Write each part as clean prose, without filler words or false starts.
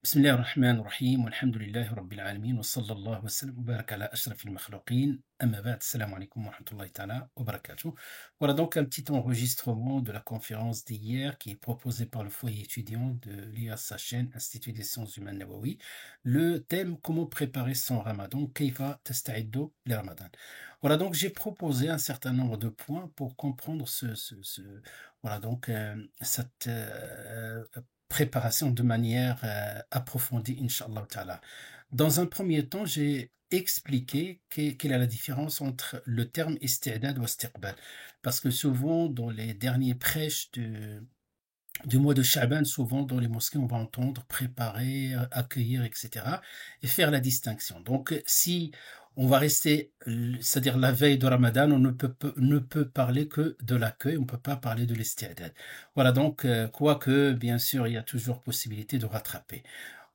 بسم الله الرحمن الرحيم والحمد لله رب العالمين وصلى الله وسلم وبارك على أشرف المخلوقين أما بعد السلام عليكم ورحمة الله تعالى وبركاته. Voilà donc un petit enregistrement de la conférence d'hier qui est proposée par le foyer étudiant de l'IAS Sachène, Institut des sciences humaines Nawawi. Le thème comment préparer son ramadan, كيف تستعد لرمضان. Voilà donc j'ai proposé un certain nombre de points pour comprendre voilà donc cette préparation de manière approfondie, Inch'Allah Ta'ala. Dans un premier temps, j'ai expliqué quelle est la différence entre le terme isti'dad ou istiqbal. Parce que souvent, dans les derniers prêches du mois de Sha'ban, souvent dans les mosquées, on va entendre préparer, accueillir, etc. et faire la distinction. Donc, si on va rester, c'est-à-dire la veille de Ramadan, on ne peut parler que de l'accueil, on ne peut pas parler de l'isti'dad. Voilà, donc, quoique, bien sûr, il y a toujours possibilité de rattraper.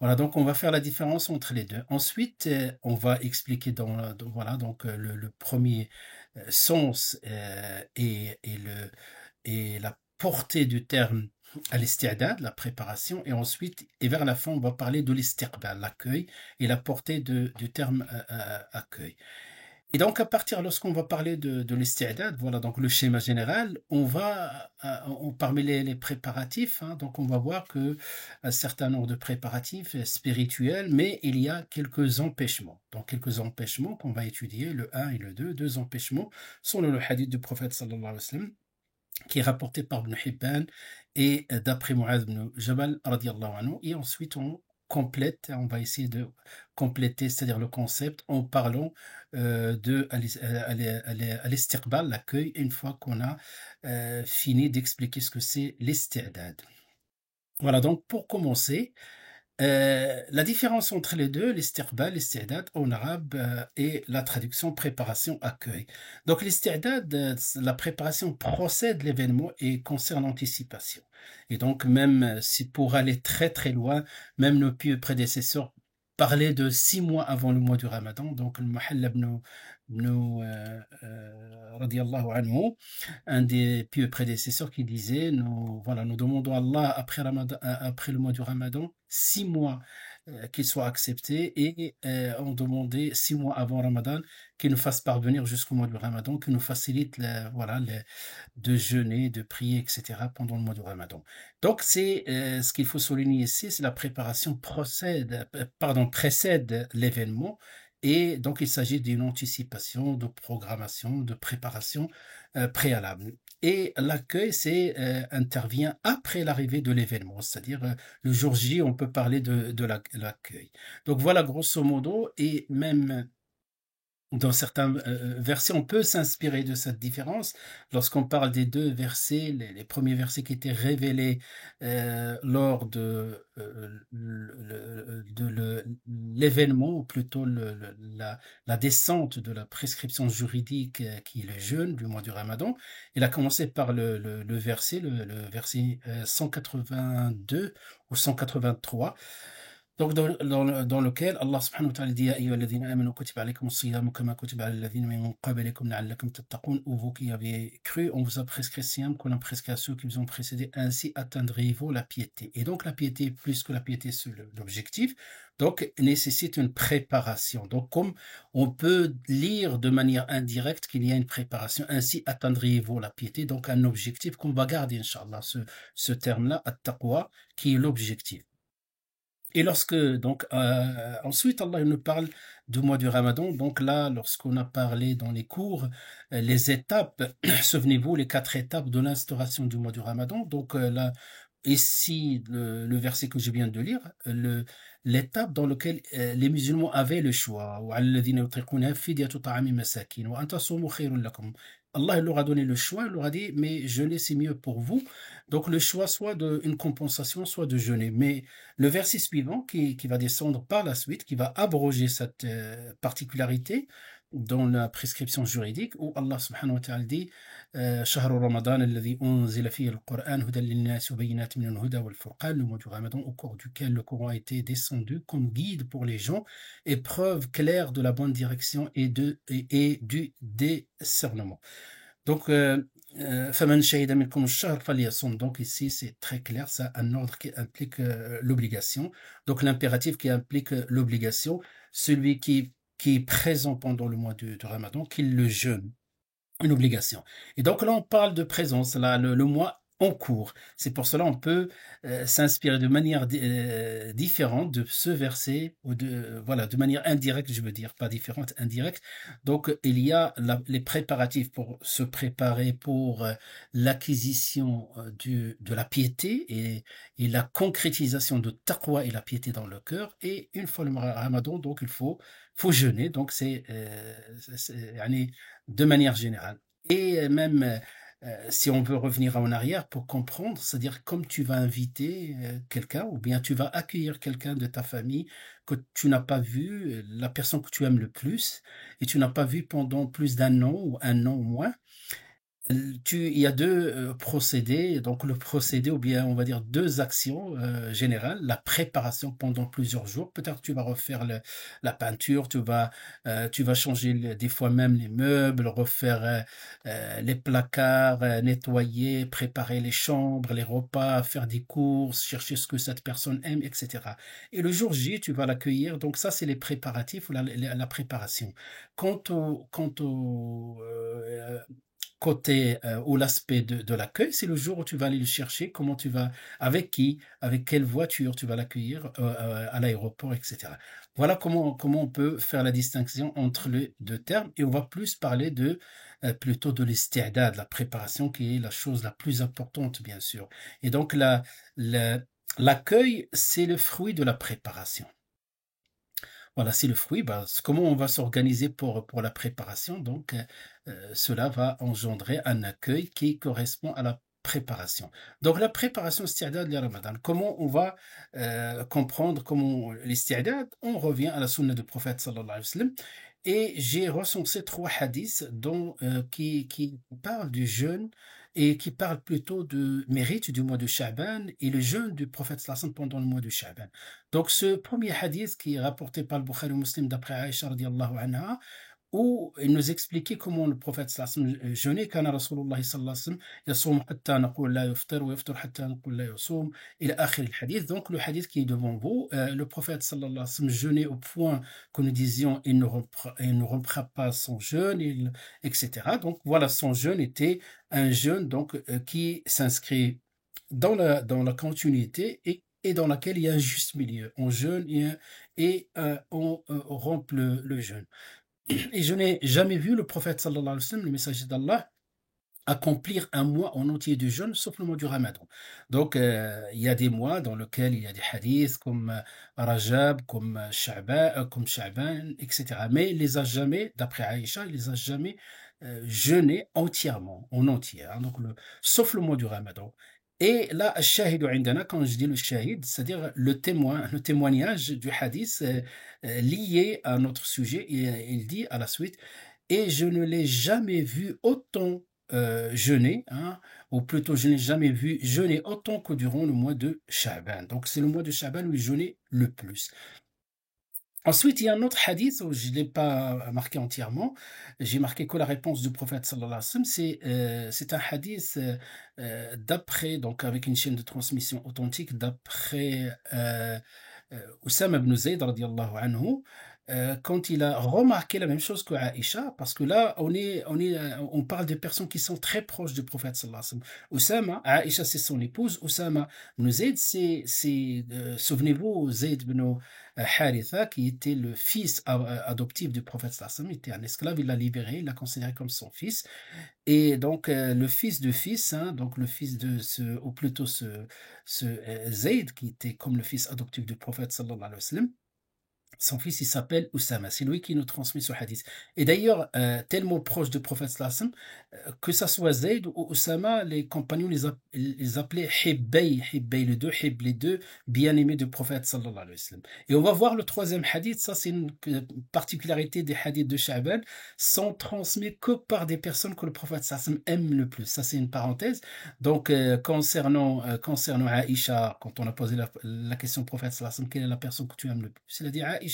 Voilà, donc on va faire la différence entre les deux. Ensuite, on va expliquer voilà, donc le premier sens et la portée du terme à l'isti'dad, la préparation, et ensuite, et vers la fin, on va parler de l'istiqbal, l'accueil, et la portée du terme accueil. Et donc, à partir, lorsqu'on va parler de l'isti'dad, voilà donc le schéma général, parmi les préparatifs, hein, donc on va voir que un certain nombre de préparatifs spirituels, mais il y a quelques empêchements. Donc, quelques empêchements qu'on va étudier, le 1 et le 2, deux empêchements, selon le hadith du prophète sallallahu alayhi wa sallam, qui est rapporté par Ibn Hibban et d'après Mu'adh ibn Jabal radiallahu anhu. Et ensuite, on va essayer de compléter, c'est-à-dire le concept, en parlant de l'istiqbal, l'accueil, une fois qu'on a fini d'expliquer ce que c'est l'isti'dad. Voilà, donc pour commencer, la différence entre les deux, l'istiqbal, l'isti'dad en arabe et la traduction préparation accueil. Donc l'isti'dad, la préparation procède l'événement et concerne l'anticipation. Et donc même si pour aller très très loin, même nos pieux prédécesseurs parlaient de 6 mois avant le mois du Ramadan. Donc le Muhalla radiallahu anhu, un des pieux prédécesseurs qui disait, nous demandons à Allah après le mois du Ramadan, 6 mois qu'il soit accepté et on demandait 6 mois avant Ramadan qu'il nous fasse parvenir jusqu'au mois du Ramadan, qu'il nous facilite de jeûner, de prier, etc. pendant le mois du Ramadan. Donc c'est ce qu'il faut souligner ici, c'est la préparation précède l'événement. Et donc, il s'agit d'une anticipation, de programmation, de préparation préalable. Et l'accueil, intervient après l'arrivée de l'événement, c'est-à-dire le jour J, on peut parler de l'accueil. Donc voilà, grosso modo, et même dans certains versets, on peut s'inspirer de cette différence. Lorsqu'on parle des deux versets, les premiers versets qui étaient révélés lors de l'événement, ou plutôt la descente de la prescription juridique qui est le jeûne du mois du Ramadan, il a commencé par le verset 182 ou 183. Donc, dans lequel Allah subhanahu wa ta'ala dit Ya ayyuhalladhina amanu kutiba alaykum as-siyamu kama kutiba ala alladhina min qablikum la'allakum tattaqun, ou vous qui avez cru, on vous a prescrit siyam qu'on a prescrit à ceux qui vous ont précédé, ainsi atteindrez-vous la piété. Et donc la piété, plus que la piété, c'est l'objectif, donc nécessite une préparation. Donc comme on peut lire de manière indirecte qu'il y a une préparation, ainsi atteindrez-vous la piété, donc un objectif qu'on va garder, Inch'Allah, ce terme-là, at-taqwa, qui est l'objectif. Et donc, ensuite, Allah il nous parle du mois du Ramadan. Donc là, lorsqu'on a parlé dans les cours, les étapes, souvenez-vous, les 4 étapes de l'instauration du mois du Ramadan. Donc là, ici, le verset que je viens de lire, l'étape dans laquelle les musulmans avaient le choix. Allah il leur a donné le choix, il leur a dit, mais jeûner c'est mieux pour vous. Donc le choix soit d'une compensation, soit de jeûner. Mais le verset suivant qui va descendre par la suite, qui va abroger cette particularité dans la prescription juridique, où Allah subhanahu wa ta'ala dit شهر رمضان الذي أنزل فيه القرآن هدى للناس وبينات من الهدى والفرقان, le mois du Ramadan au cours duquel le Coran a été descendu comme guide pour les gens et preuve claire de la bonne direction et du discernement. Donc فَمَنْ شَهِدَ مِنكُمُ الشَّهْرَ فَلْيَصُمْ. Donc ici, c'est très clair, c'est un ordre qui implique l'obligation. Donc l'impératif qui implique l'obligation, celui qui est présent pendant le mois du Ramadan, qu'il le jeûne. Une obligation. Et donc là, on parle de présence, là, le mois en cours. C'est pour cela on peut s'inspirer de manière différente de ce verset, ou voilà, de manière indirecte, je veux dire, pas différente, indirecte. Donc, il y a les préparatifs pour se préparer pour l'acquisition de la piété et la concrétisation de taqwa et la piété dans le cœur. Et une fois le Ramadan, donc il faut jeûner. Donc, de manière générale. Et même si on veut revenir en arrière pour comprendre, c'est-à-dire comme tu vas inviter quelqu'un ou bien tu vas accueillir quelqu'un de ta famille que tu n'as pas vu, la personne que tu aimes le plus, et tu n'as pas vu pendant plus d'un an ou un an ou moins, il y a deux procédés, donc le procédé ou bien on va dire deux actions générales, la préparation pendant plusieurs jours, peut-être tu vas refaire la peinture, tu vas changer des fois même les meubles, refaire les placards, nettoyer, préparer les chambres, les repas, faire des courses, chercher ce que cette personne aime, etc. Et le jour J, tu vas l'accueillir, donc ça c'est les préparatifs ou la préparation. Quant au côté ou l'aspect de l'accueil, c'est le jour où tu vas aller le chercher, comment tu vas, avec qui, avec quelle voiture tu vas l'accueillir à l'aéroport, etc. Voilà comment on peut faire la distinction entre les deux termes et on va plus parler plutôt de l'isti'dad, de la préparation qui est la chose la plus importante, bien sûr. Et donc la- l'accueil, c'est le fruit de la préparation. Voilà, c'est le fruit. Bah, comment on va s'organiser pour la préparation? Donc, cela va engendrer un accueil qui correspond à la préparation. Donc, la préparation isti'dad li Ramadan. Comment on va comprendre comment l'isti'dad? On revient à la sunna du prophète sallallahu alayhi wa sallam. Et j'ai recensé trois hadiths qui parlent du jeûne et qui parlent plutôt de mérite du mois de Sha'ban et le jeûne du prophète sallallahu alayhi wa sallam pendant le mois de Sha'ban. Donc, ce premier hadith qui est rapporté par le Bukhari Muslim d'après Aïcha radiallahu anha, où il nous expliquait comment le prophète sallallahu alayhi wa sallam jeûnait, كان رسول الله صلى الله عليه وسلم يصوم حتى نقول لا يفطر ويفطر حتى نقول لا يصوم إلى آخر الحديث. Donc, le hadith qui est devant vous, le prophète sallallahu alayhi wa sallam jeûnait au point que nous disions il ne rompra pas son jeûne, etc. Donc, voilà, son jeûne était un jeûne donc, qui s'inscrit dans la continuité et dans laquelle il y a un juste milieu. On jeûne on rompt le jeûne. Et je n'ai jamais vu le prophète sallallahu alayhi wa sallam, le messager d'Allah, accomplir un mois en entier de jeûne, sauf le mois du Ramadan. Donc, il y a des mois dans lesquels il y a des hadiths comme Rajab, comme Sha'ban, etc. Mais il les a jamais, d'après Aïcha, il les a jamais jeûnés entièrement, en entier, hein, donc sauf le mois du Ramadan. Et là, shahidu indana, quand je dis le shahid, c'est-à-dire le témoignage du hadith lié à notre sujet, il dit à la suite, et je ne l'ai jamais vu autant jeûner, hein, ou plutôt je n'ai jamais vu jeûner autant que durant le mois de Sha'ban. Donc c'est le mois de Sha'ban où il jeûnait le plus. Ensuite, il y a un autre hadith où je ne l'ai pas marqué entièrement. J'ai marqué que la réponse du prophète sallallahu alayhi wa sallam. C'est un hadith d'après, donc avec une chaîne de transmission authentique, d'après Oussama ibn Zayd, radiallahu anhu, quand il a remarqué la même chose que Aïcha, parce que là, on parle des personnes qui sont très proches du prophète sallallahu alayhi wa sallam. Oussama, Aïcha, c'est son épouse. Oussama ibn Zayd, souvenez-vous, Zayd ibn Haritha, qui était le fils adoptif du prophète sallallahu alayhi wa sallam, il était un esclave, il l'a libéré, il l'a considéré comme son fils. Et donc, le fils de fils, hein, donc le fils de ou plutôt ce Zayd, qui était comme le fils adoptif du prophète sallallahu alayhi wa sallam, son fils, il s'appelle Oussama. C'est lui qui nous transmet ce hadith. Et d'ailleurs, tellement proche du prophète sallallahu alayhi wa sallam, que ça soit Zayd ou Oussama, les compagnons les appelaient Hibbay, les deux Hib, les deux bien-aimés du prophète sallallahu alayhi wa sallam. Et on va voir le troisième hadith, ça c'est une particularité des hadiths de Sha'ban, sont transmis que par des personnes que le prophète sallallahu alayhi wa sallam aime le plus. Ça c'est une parenthèse. Donc, concernant Aïcha, quand on a posé la question au prophète sallallahu alayhi wa sallam, quelle est la personne que tu aimes le plus? Il a dit Aïcha.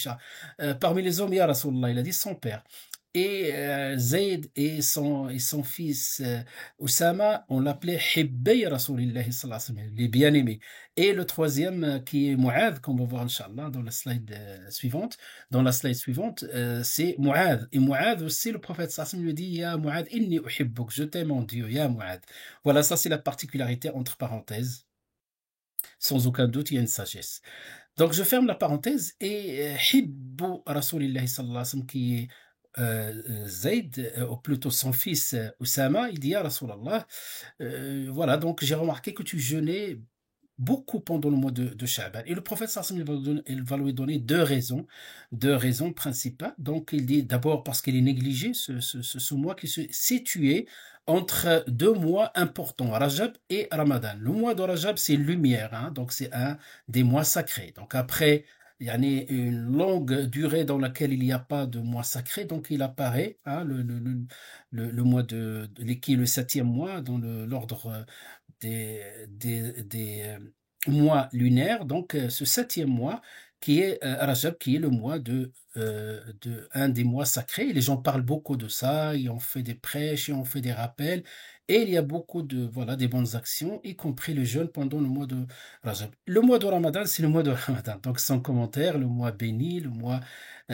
Parmi les hommes, ya Rasulallah, il a dit son père. Et Zayd et son fils Oussama, on l'appelait Hibbay Rasulillahi sallallahu alayhi wa sallam, les bien-aimés. Et le troisième qui est Mu'adh, qu'on va voir Inch'Allah dans la slide suivante, c'est Mu'adh. Et Mu'adh aussi, le prophète sallallahu alayhi wa sallam lui dit Ya Mu'adh, inni uhibbuk, je t'aime mon Dieu, Ya Mu'adh. Voilà, ça c'est la particularité entre parenthèses. Sans aucun doute, il y a une sagesse. Donc je ferme la parenthèse et Hibbu Rasulillahi sallallahu alayhi wa sallam qui est Zayd, ou plutôt son fils Oussama, il dit Ya Rasulallah, voilà, donc j'ai remarqué que tu jeûnais beaucoup pendant le mois de Sha'ban. Et le prophète sallallahu alayhi wa sallam, il va lui donner deux raisons principales. Donc il dit d'abord parce qu'il est négligé, ce mois qui se situé entre deux mois importants, Rajab et Ramadan. Le mois de Rajab, c'est lumière, hein, donc c'est un des mois sacrés. Donc après, il y a une longue durée dans laquelle il n'y a pas de mois sacré, donc il apparaît hein, le mois qui est le septième mois dans l'ordre des mois lunaires, donc ce septième mois qui est Rajab, qui est le mois un des mois sacrés. Et les gens parlent beaucoup de ça, et on fait des prêches, et on fait des rappels, et il y a beaucoup de voilà des bonnes actions, y compris le jeûne pendant le mois de Rajab. Le mois de Ramadan, c'est le mois de Ramadan, donc sans commentaire, le mois béni, le mois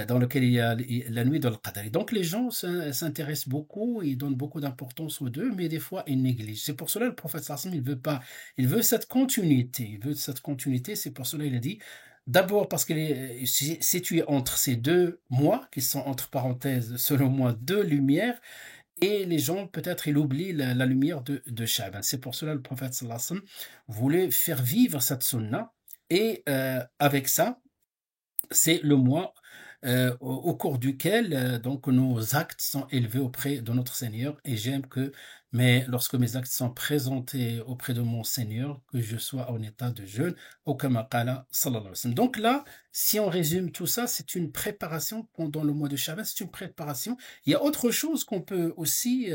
dans lequel il y a la nuit de l'Qadr. Et donc les gens s'intéressent beaucoup, ils donnent beaucoup d'importance aux deux, mais des fois ils négligent. C'est pour cela que le prophète sallam, il veut pas, il veut cette continuité, c'est pour cela qu'il a dit, d'abord parce qu'il est situé entre ces deux mois, qui sont entre parenthèses, selon moi, deux lumières, et les gens, peut-être, ils oublient la lumière de Sha'ban. C'est pour cela que le prophète sallallahu alayhi wa sallam voulait faire vivre cette sunna, et avec ça, c'est le mois au cours duquel donc nos actes sont élevés auprès de notre Seigneur, et j'aime que lorsque mes actes sont présentés auprès de mon Seigneur, que je sois en état de jeûne, au kama qala sallallahu alayhi wa sallam. Donc là, si on résume tout ça, c'est une préparation pendant le mois de Shaban, c'est une préparation. Il y a autre chose qu'on peut aussi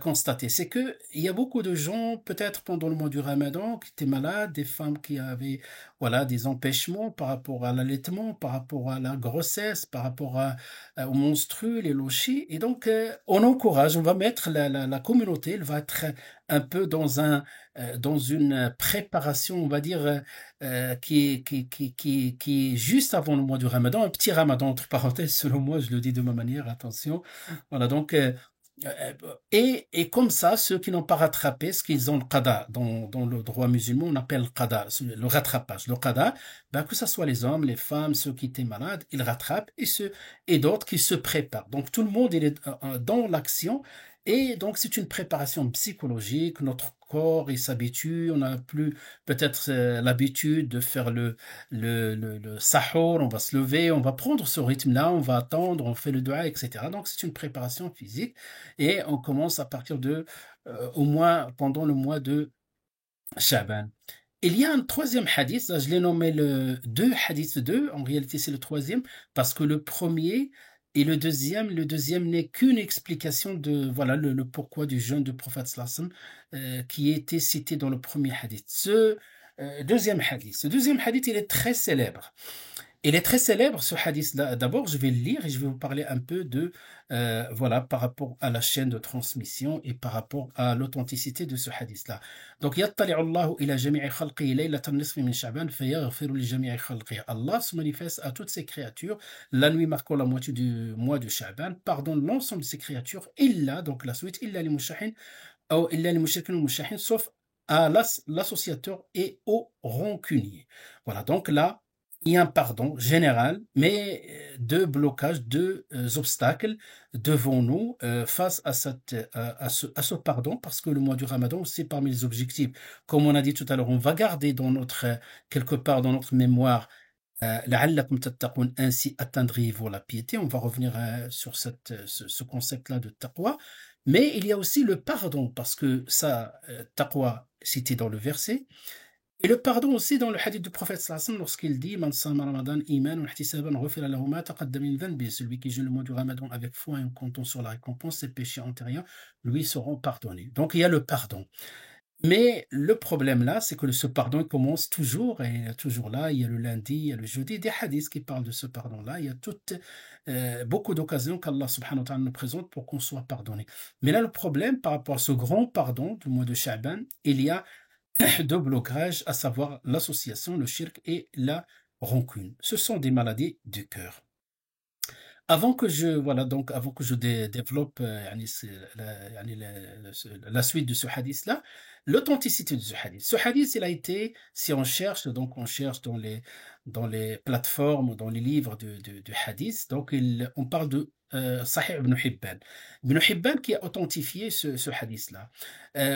constater, c'est que il y a beaucoup de gens, peut-être pendant le mois du Ramadan, qui étaient malades, des femmes qui avaient voilà, des empêchements par rapport à l'allaitement, par rapport à la grossesse, par rapport aux menstrues, les lochis. Et donc, on encourage, on va mettre la communauté, elle va être un peu dans une préparation, on va dire, qui est juste avant le mois du Ramadan, un petit Ramadan, entre parenthèses, selon moi, je le dis de ma manière, attention. Voilà, donc, et comme ça, ceux qui n'ont pas rattrapé ce qu'ils ont le qada, dans le droit musulman, on appelle le qada, le rattrapage. Le qada, ben, que ce soit les hommes, les femmes, ceux qui étaient malades, ils rattrapent, et d'autres qui se préparent. Donc tout le monde il est dans l'action, et donc c'est une préparation psychologique. Notre corps il s'habitue, on n'a plus peut-être l'habitude de faire le sahur, on va se lever, on va prendre ce rythme-là, on va attendre, on fait le dua, etc. Donc c'est une préparation physique. Et on commence à partir au moins pendant le mois de Shaban. Il y a un troisième hadith, là, je l'ai nommé le hadith 2, en réalité c'est le troisième, parce que le premier et le deuxième n'est qu'une explication de voilà le pourquoi du jeûne du prophète sallallahu alayhi wa sallam, qui était cité dans le premier hadith. Ce deuxième hadith, il est très célèbre. Il est très célèbre ce hadith-là. D'abord, je vais le lire et je vais vous parler un peu voilà, par rapport à la chaîne de transmission et par rapport à l'authenticité de ce hadith-là. Donc, يَطَّلِعُ اللَّهُ إِلَى جَمِيعِ خَلْقِهِ لَيْلَةَ النِّصْفِ مِنْ شَعْبَانَ فَيَغْفِرُ لِجَمِيعِ خَلْقِهِ. Allah se manifeste à toutes ses créatures, la nuit marquant la moitié du mois de Sha'ban, pardonne l'ensemble de ses créatures, illa, donc la suite, illa li mushahin, ou illa li mushrikin ou mushahin, sauf à l'associateur et au rancunier. Voilà, donc là, il y a un pardon général, mais deux blocages, deux obstacles devant nous face à ce pardon, parce que le mois du Ramadan, c'est parmi les objectifs. Comme on a dit tout à l'heure, on va garder quelque part dans notre mémoire, لعلكم تتقون, ainsi atteindrez-vous la piété. On va revenir sur ce concept-là de taqwa. Mais il y a aussi le pardon, parce que ça, taqwa, cité dans le verset, et le pardon aussi dans le hadith du prophète sallallahu alayhi wa sallam, lorsqu'il dit Man sama ramadan iman wa ihtisaban ghufira lahu ma taqaddama min dhanbi, celui qui jeûne le mois du Ramadan avec foi et en comptant sur la récompense, ses péchés antérieurs lui seront pardonnés. Donc il y a le pardon. Mais le problème là, c'est que ce pardon il commence toujours, et il est toujours là. Il y a le lundi, il y a le jeudi, des hadiths qui parlent de ce pardon-là. Il y a beaucoup d'occasions qu'Allah subhanahu wa ta'ala nous présente pour qu'on soit pardonné. Mais là, le problème par rapport à ce grand pardon du mois de Sha'ban, il y a deux blocages, à savoir l'association, le shirk et la rancune. Ce sont des maladies du cœur. Avant que je développe yani, yani, la suite de ce hadith-là, l'authenticité de ce hadith. Ce hadith, il a été, si on cherche, donc on cherche dans les plateformes, dans les livres de hadith, donc on parle de Sahih ibn Hibban. Ibn Hibban qui a authentifié ce hadith-là.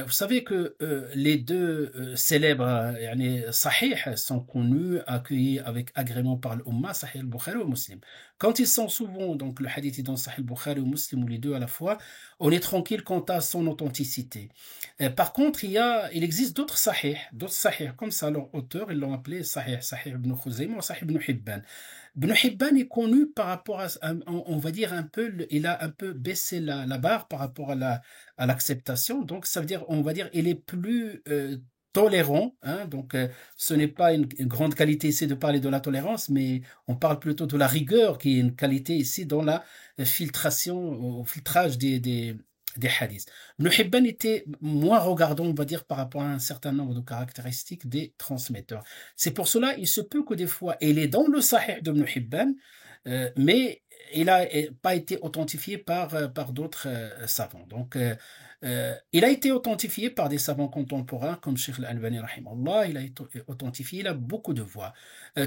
Vous savez que les deux célèbres yani, Sahih sont connus, accueillis avec agrément par l'Ummah, Sahih al-Bukhari ou Muslim. Quand ils sont souvent, donc le hadith est dans Sahih Bukhari ou Muslim ou les deux à la fois, on est tranquille quant à son authenticité. Par contre, il existe d'autres sahih, comme ça, leur auteur, ils l'ont appelé sahih, sahih ibn Khuzaymah ou sahih ibn Hibban. Ibn Hibban est connu par rapport on va dire un peu, il a un peu baissé la barre par rapport à l'acceptation, donc ça veut dire, on va dire, il est plus tolérant, hein, donc ce n'est pas une grande qualité ici de parler de la tolérance, mais on parle plutôt de la rigueur qui est une qualité ici dans la filtration, au filtrage des hadiths. Ibn Hibban était moins regardant, on va dire, par rapport à un certain nombre de caractéristiques des transmetteurs. C'est pour cela, il se peut que des fois, il est dans le Sahih d'Ibn Hibban, mais il n'a pas été authentifié par d'autres savants. Donc, il a été authentifié par des savants contemporains comme Sheikh Al-Albani, rahimahullah. Il a été authentifié, il a beaucoup de voix.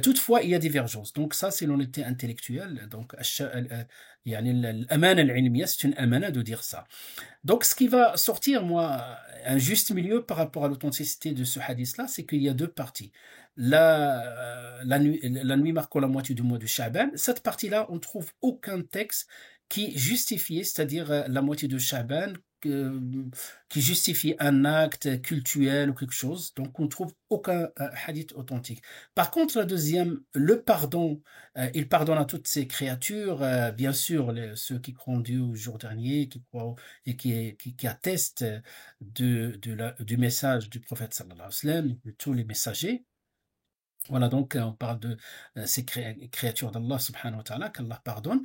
Toutefois, il y a divergence. Donc, ça, c'est l'honnêteté intellectuelle. Donc, يعني الأمانة العلمية, c'est une amana de dire ça. Donc, ce qui va sortir, moi, un juste milieu par rapport à l'authenticité de ce hadith-là, c'est qu'il y a deux parties. La nuit marquant la moitié du mois de Sha'ban, cette partie-là, on trouve aucun texte qui justifie, c'est-à-dire la moitié de Sha'ban, qui justifie un acte cultuel ou quelque chose. Donc, on trouve aucun hadith authentique. Par contre, la deuxième, le pardon, il pardonne à toutes ces créatures, bien sûr, ceux qui croient en Dieu au jour dernier, qui croient et qui atteste du message du prophète sallallahu alayhi wa sallam, de tous les messagers. Voilà, donc on parle de ces créatures d'Allah subhanahu wa ta'ala, qu'Allah pardonne.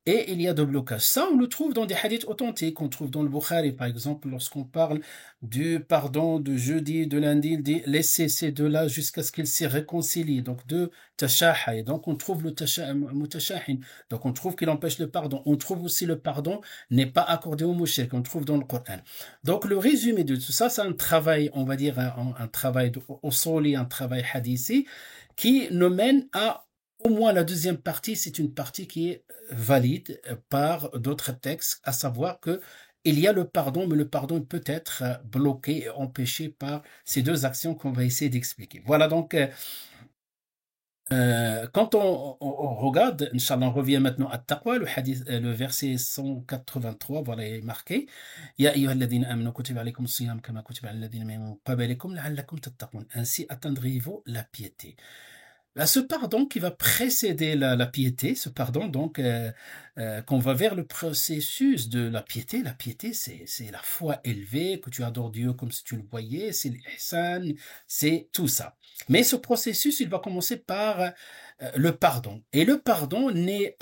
Et il y a de blocages. Ça, on le trouve dans des hadiths authentiques. On trouve dans le Bukhari, par exemple, lorsqu'on parle du pardon de jeudi, de lundi, il dit laissez ces deux-là jusqu'à ce qu'ils se réconcilient. Donc, de tashaha. Et donc, on trouve le mutashahin. Donc, on trouve qu'il empêche le pardon. On trouve aussi le pardon n'est pas accordé au mushrik. On trouve dans le Coran. Donc, le résumé de tout ça, c'est un travail, on va dire, un travail au soli, un travail hadithi, qui nous mène à au moins la deuxième partie, c'est une partie qui est valide par d'autres textes, à savoir que il y a le pardon, mais le pardon peut être bloqué et empêché par ces deux actions qu'on va essayer d'expliquer. Voilà donc, quand on regarde, Inch'Allah, on revient maintenant à Taqwa, le verset 183, voilà, il est marqué. Ya ayyuhalladhina amanu kutiba alaykum as-siyam kama kutiba ala alladhina min qablikum la'allakum tattaqun. Ainsi atteindrez-vous la piété. Ce pardon qui va précéder la piété, ce pardon donc qu'on va vers le processus de la piété c'est la foi élevée, que tu adores Dieu comme si tu le voyais, c'est l'ihsan, c'est tout ça. Mais ce processus, il va commencer par le pardon. Et le pardon n'est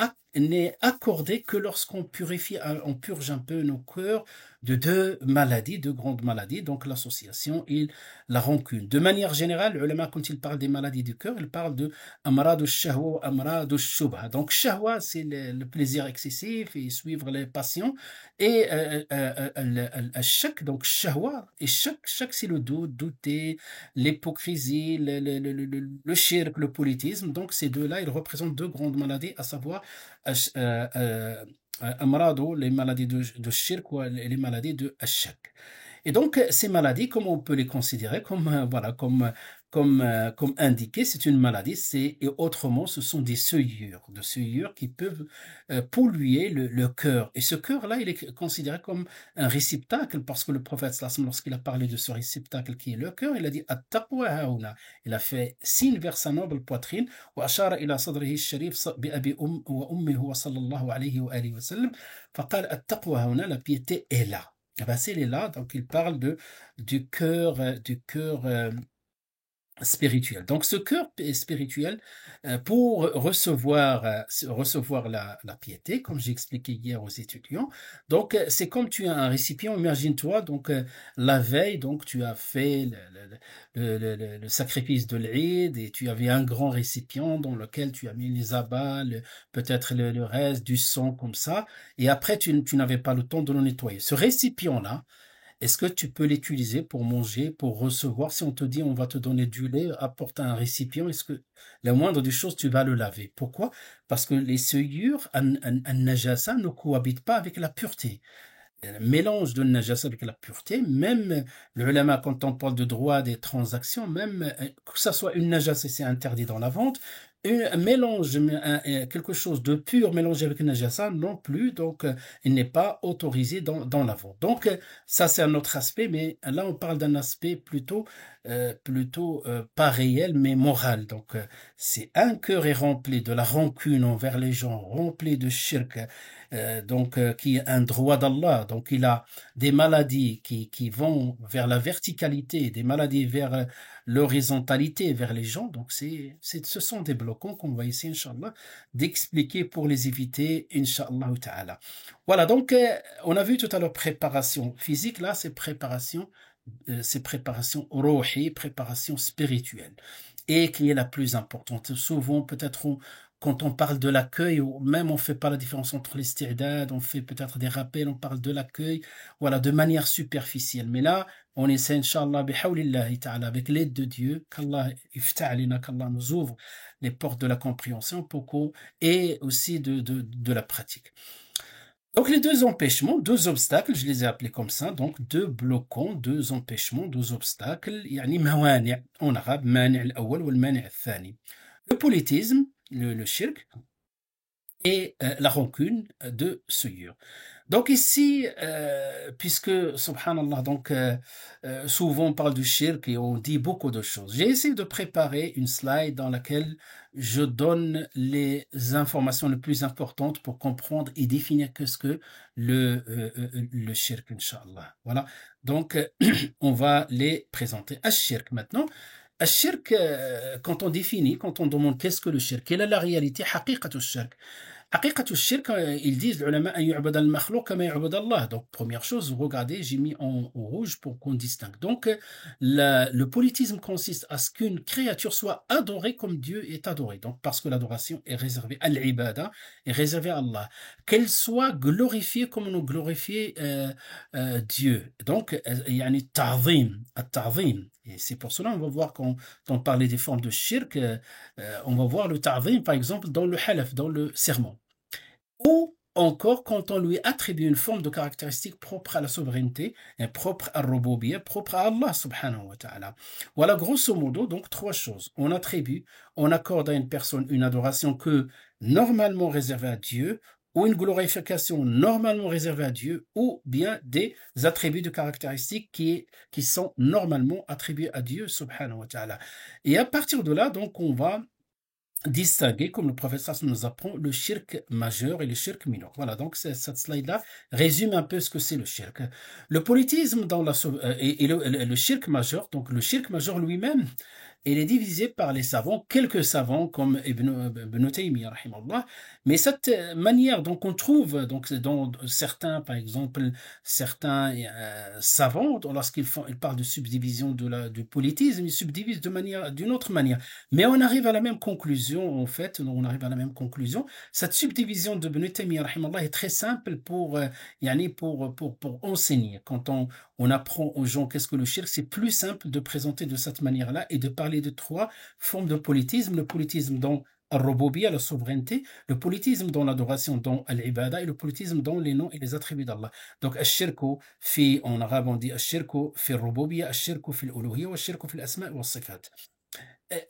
accordé que lorsqu'on purifie, on purge un peu nos cœurs de deux maladies, deux grandes maladies, donc l'association et la rancune. De manière générale, le ulama, quand il parle des maladies du cœur, il parle de amrad al-shahwa, amrad al-shubha. Donc, shahwa, c'est le plaisir excessif et suivre les passions. Et shak, donc shahwa, et shak, c'est le doute, douter, l'hypocrisie, le shirk, le politisme. Donc, ces deux-là, ils représentent deux grandes maladies, à savoir amrado, les maladies de shirk ou les maladies de shak. Et donc, ces maladies, comment on peut les considérer comme, voilà, comme indiqué, c'est une maladie, et autrement, ce sont des souillures qui peuvent polluer le cœur. Et ce cœur-là, il est considéré comme un réceptacle, parce que le prophète, lorsqu'il a parlé de ce réceptacle qui est le cœur, il a dit At-taqwa hauna. Il a fait signe vers sa noble poitrine, wa ashara ila sadrihi sharif bi abi wa ummihi wa sallallahu alayhi wa alihi wa sallam, faqal At-taqwa hauna, la piété est là. Eh ben, c'est là, donc il parle du cœur spirituel. Donc ce cœur spirituel, pour recevoir la piété, comme j'ai expliqué hier aux étudiants, donc c'est comme tu as un récipient, imagine-toi, donc la veille, donc tu as fait le sacrifice de l'Eid et tu avais un grand récipient dans lequel tu as mis les abats, peut-être le reste du sang comme ça, et après tu n'avais pas le temps de le nettoyer. Ce récipient-là, est-ce que tu peux l'utiliser pour manger, pour recevoir? Si on te dit on va te donner du lait, apporte un récipient, est-ce que la moindre des choses, tu vas le laver? Pourquoi? Parce que les souillures, najasa, ne cohabitent pas avec la pureté. Le mélange de najasa avec la pureté, même le ulama, quand on parle de droit des transactions, même que ça soit une najasa, c'est interdit dans la vente, un mélange, quelque chose de pur mélangé avec une najasa non plus, donc il n'est pas autorisé dans la vente. Donc ça c'est un autre aspect, mais là on parle d'un aspect plutôt pas réel mais moral. Donc c'est un cœur est rempli de la rancune envers les gens, rempli de shirk, qui est un droit d'Allah. Donc il a des maladies qui vont vers la verticalité, des maladies vers l'horizontalité, vers les gens. Donc ce sont des bloquants qu'on va essayer, Inch'Allah, d'expliquer pour les éviter, Inch'Allah ta'ala. Voilà, donc on a vu tout à l'heure préparation physique, là c'est préparation ruhi, préparation spirituelle, et qui est la plus importante. Souvent, peut-être, quand on parle de l'accueil, ou même on fait pas la différence entre les l'isti'dad, on fait peut-être des rappels, on parle de l'accueil, voilà, de manière superficielle. Mais là, on essaie, Inch'Allah, bihawlillahi ta'ala, avec l'aide de Dieu, qu'Allah ifta'alina, qu'Allah nous ouvre les portes de la compréhension et aussi de la pratique. Donc les deux empêchements, deux obstacles, je les ai appelés comme ça, donc deux bloquants, deux empêchements, deux obstacles, يعني موانع en arabe, مانع الأول والمانع الثاني. Le politisme, le shirk, et la rancune de souillure. Donc ici, puisque, subhanallah, donc souvent on parle du shirk et on dit beaucoup de choses, j'ai essayé de préparer une slide dans laquelle je donne les informations les plus importantes pour comprendre et définir qu'est-ce que le shirk, Inch'Allah. Voilà, donc on va les présenter. Al-shirk maintenant. Al-shirk, quand on définit, quand on demande qu'est-ce que le shirk, quelle est la réalité, حقيقة الشرك. حقيقة الشرك, ils disent, العلماء, أن يعبد المخلوق كما يعبد الله. Donc, première chose, regardez, j'ai mis en rouge pour qu'on distingue. Donc, le polythéisme consiste à ce qu'une créature soit adorée comme Dieu est adoré. Donc, parce que l'adoration est réservée à l'ibada, est réservée à Allah. Qu'elle soit glorifiée comme on glorifie Dieu. Donc, يعني التعظيم, التعظيم. Et c'est pour cela, on va voir quand on parlait des formes de shirk, on va voir le ta'zim, par exemple, dans le halaf, dans le serment. Ou encore quand on lui attribue une forme de caractéristique propre à la souveraineté, propre à Rububiyyah, propre à Allah subhanahu wa ta'ala. Voilà grosso modo donc trois choses. On attribue, on accorde à une personne une adoration que normalement réservée à Dieu, ou une glorification normalement réservée à Dieu, ou bien des attributs de caractéristiques qui sont normalement attribués à Dieu subhanahu wa ta'ala. Et à partir de là, donc on va distinguer, comme le professeur nous apprend, le shirk majeur et le shirk mineur. Voilà, donc cette slide-là résume un peu ce que c'est le shirk. Le polythéisme dans et le shirk majeur, donc le shirk majeur lui-même, il est divisé par les savants, quelques savants comme Ibn Taymiyyah, rahimahullah, mais cette manière dont on trouve, donc dans certains, par exemple, certains savants, ils parlent de subdivision du polythéisme, ils subdivisent d'une autre manière. Mais on arrive à la même conclusion, en fait, on arrive à la même conclusion. Cette subdivision de Ibn Taymiyyah, rahimahullah, est très simple pour enseigner. Quand on apprend aux gens qu'est-ce que le shirk, c'est plus simple de présenter de cette manière-là et de parler de trois formes de polythéisme. Le polythéisme dans al-Rububiyyah, la souveraineté, le polythéisme dans l'adoration, dans al-Ibada, et le polythéisme dans les noms et les attributs d'Allah. Donc, al-shirku en arabe, on dit al-shirku fi al-Rububiyyah, al-shirku fi al-Uluhiyyah, al-shirku fi al-Asma' wa al-Sifat.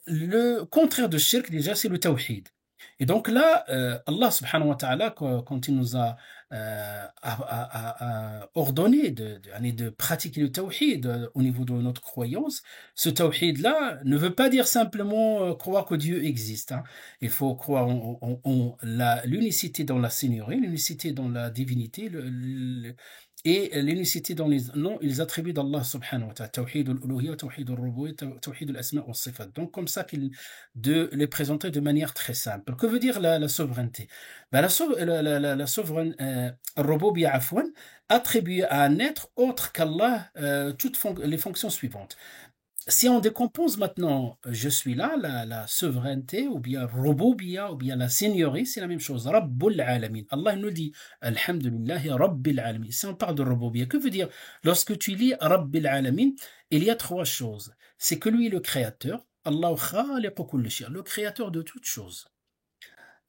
Le contraire de shirk, déjà, c'est le tawhid. Et donc là, Allah subhanahu wa ta'ala, quand il nous a ordonné de pratiquer le tawhid au niveau de notre croyance, ce tawhid-là ne veut pas dire simplement croire que Dieu existe. Hein. Il faut croire en l'unicité dans la seigneurie, l'unicité dans la divinité, et l'unicité dans les noms et les attributs d'Allah subhanahu wa ta'ala. Tawhid al-uluhiyya, tawhid al-rububiyya, tawhid al-asma wa sifat. Donc, comme ça, de les présenter de manière très simple. Que veut dire la souveraineté? Ben, la souveraineté, al-rububiyya, afwan, attribuer à un être autre qu'Allah les fonctions suivantes. Si on décompose maintenant, je suis là, la souveraineté, ou bien Rububiya, ou bien la seigneurie, c'est la même chose. Rabbul alamin. Allah nous dit, Alhamdulillahi Rabbil alamin. Si on parle de Rububiya, que veut dire? Lorsque tu lis Rabbil alamin, il y a trois choses. C'est que lui est le créateur, Allah khaliqu kulli shay, le créateur de toutes choses.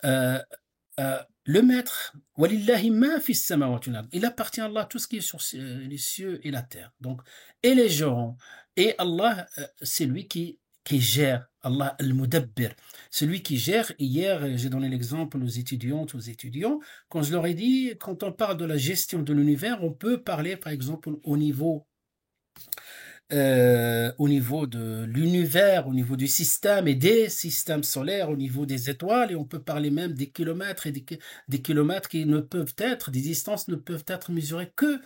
Le maître, walillahi ma fis samawati wal ard. Il appartient à Allah tout ce qui est sur les cieux et la terre. Donc, et les gens. Et Allah, c'est lui qui gère. Allah al-Mudabbir. Celui qui gère. Hier, j'ai donné l'exemple aux étudiantes, aux étudiants. Quand je leur ai dit, quand on parle de la gestion de l'univers, on peut parler, par exemple, au niveau de l'univers, au niveau du système et des systèmes solaires, au niveau des étoiles, et on peut parler même des kilomètres et des kilomètres qui ne peuvent être, des distances ne peuvent être mesurées que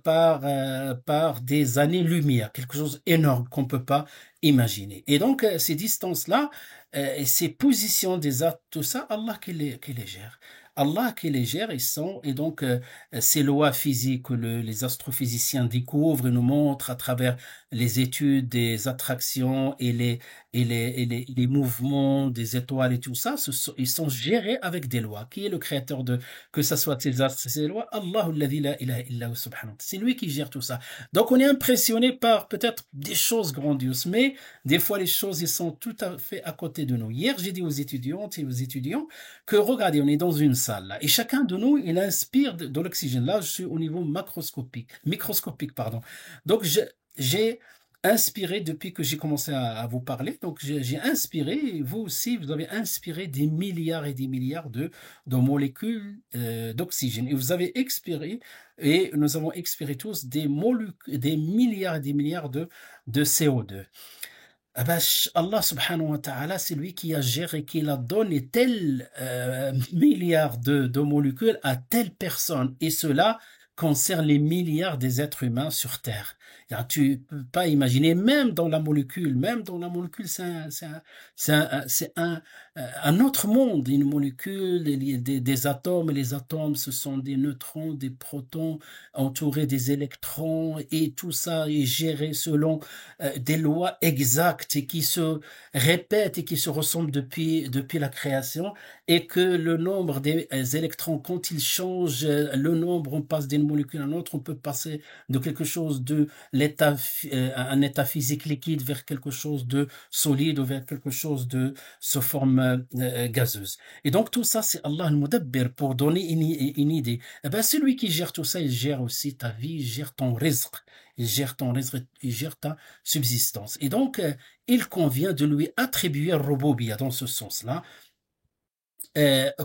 par des années-lumière, quelque chose d'énorme qu'on ne peut pas imaginer. Et donc, ces distances-là, et ces positions des astres, tout ça, Allah qui les gère. Allah qui les gère et donc ces lois physiques que les astrophysiciens découvrent et nous montrent à travers les études des attractions et les mouvements des étoiles et tout ça, ils sont gérés avec des lois. Qui est le créateur de que ce soit ces astres, ces lois? Allah alladhi la ilaha illa hu subhanahu. C'est lui qui gère tout ça. Donc on est impressionné par peut-être des choses grandioses, mais des fois les choses ils sont tout à fait à côté de nous. Hier j'ai dit aux étudiantes et aux étudiants que regardez, on est dans une salle là, et chacun de nous il inspire de l'oxygène. Là je suis au niveau microscopique pardon. Donc j'ai inspiré depuis que j'ai commencé à vous parler. Donc, j'ai inspiré, et vous aussi, vous avez inspiré des milliards et des milliards de molécules d'oxygène. Et vous avez expiré, et nous avons expiré tous des milliards et des milliards de CO2. Ah ben, Allah subhanahu wa ta'ala, c'est lui qui a géré, qui a donné tel milliard de molécules à telle personne. Et cela concerne les milliards des êtres humains sur Terre. Tu peux pas imaginer, même dans la molécule, c'est un autre monde, une molécule, des atomes, et les atomes, ce sont des neutrons, des protons, entourés des électrons, et tout ça est géré selon des lois exactes et qui se répètent et qui se ressemblent depuis la création, et que le nombre des électrons, quand ils changent le nombre, on passe d'une molécule à une autre, on peut passer de quelque chose de un état physique liquide vers quelque chose de solide ou vers quelque chose de sous forme gazeuse. Et donc tout ça, c'est Allah al-Mudabbir pour donner une idée. Eh ben, celui qui gère tout ça, il gère aussi ta vie, il gère ton rizq, il gère ton rizq, il gère ta subsistance. Et donc, il convient de lui attribuer Rububiya dans ce sens-là.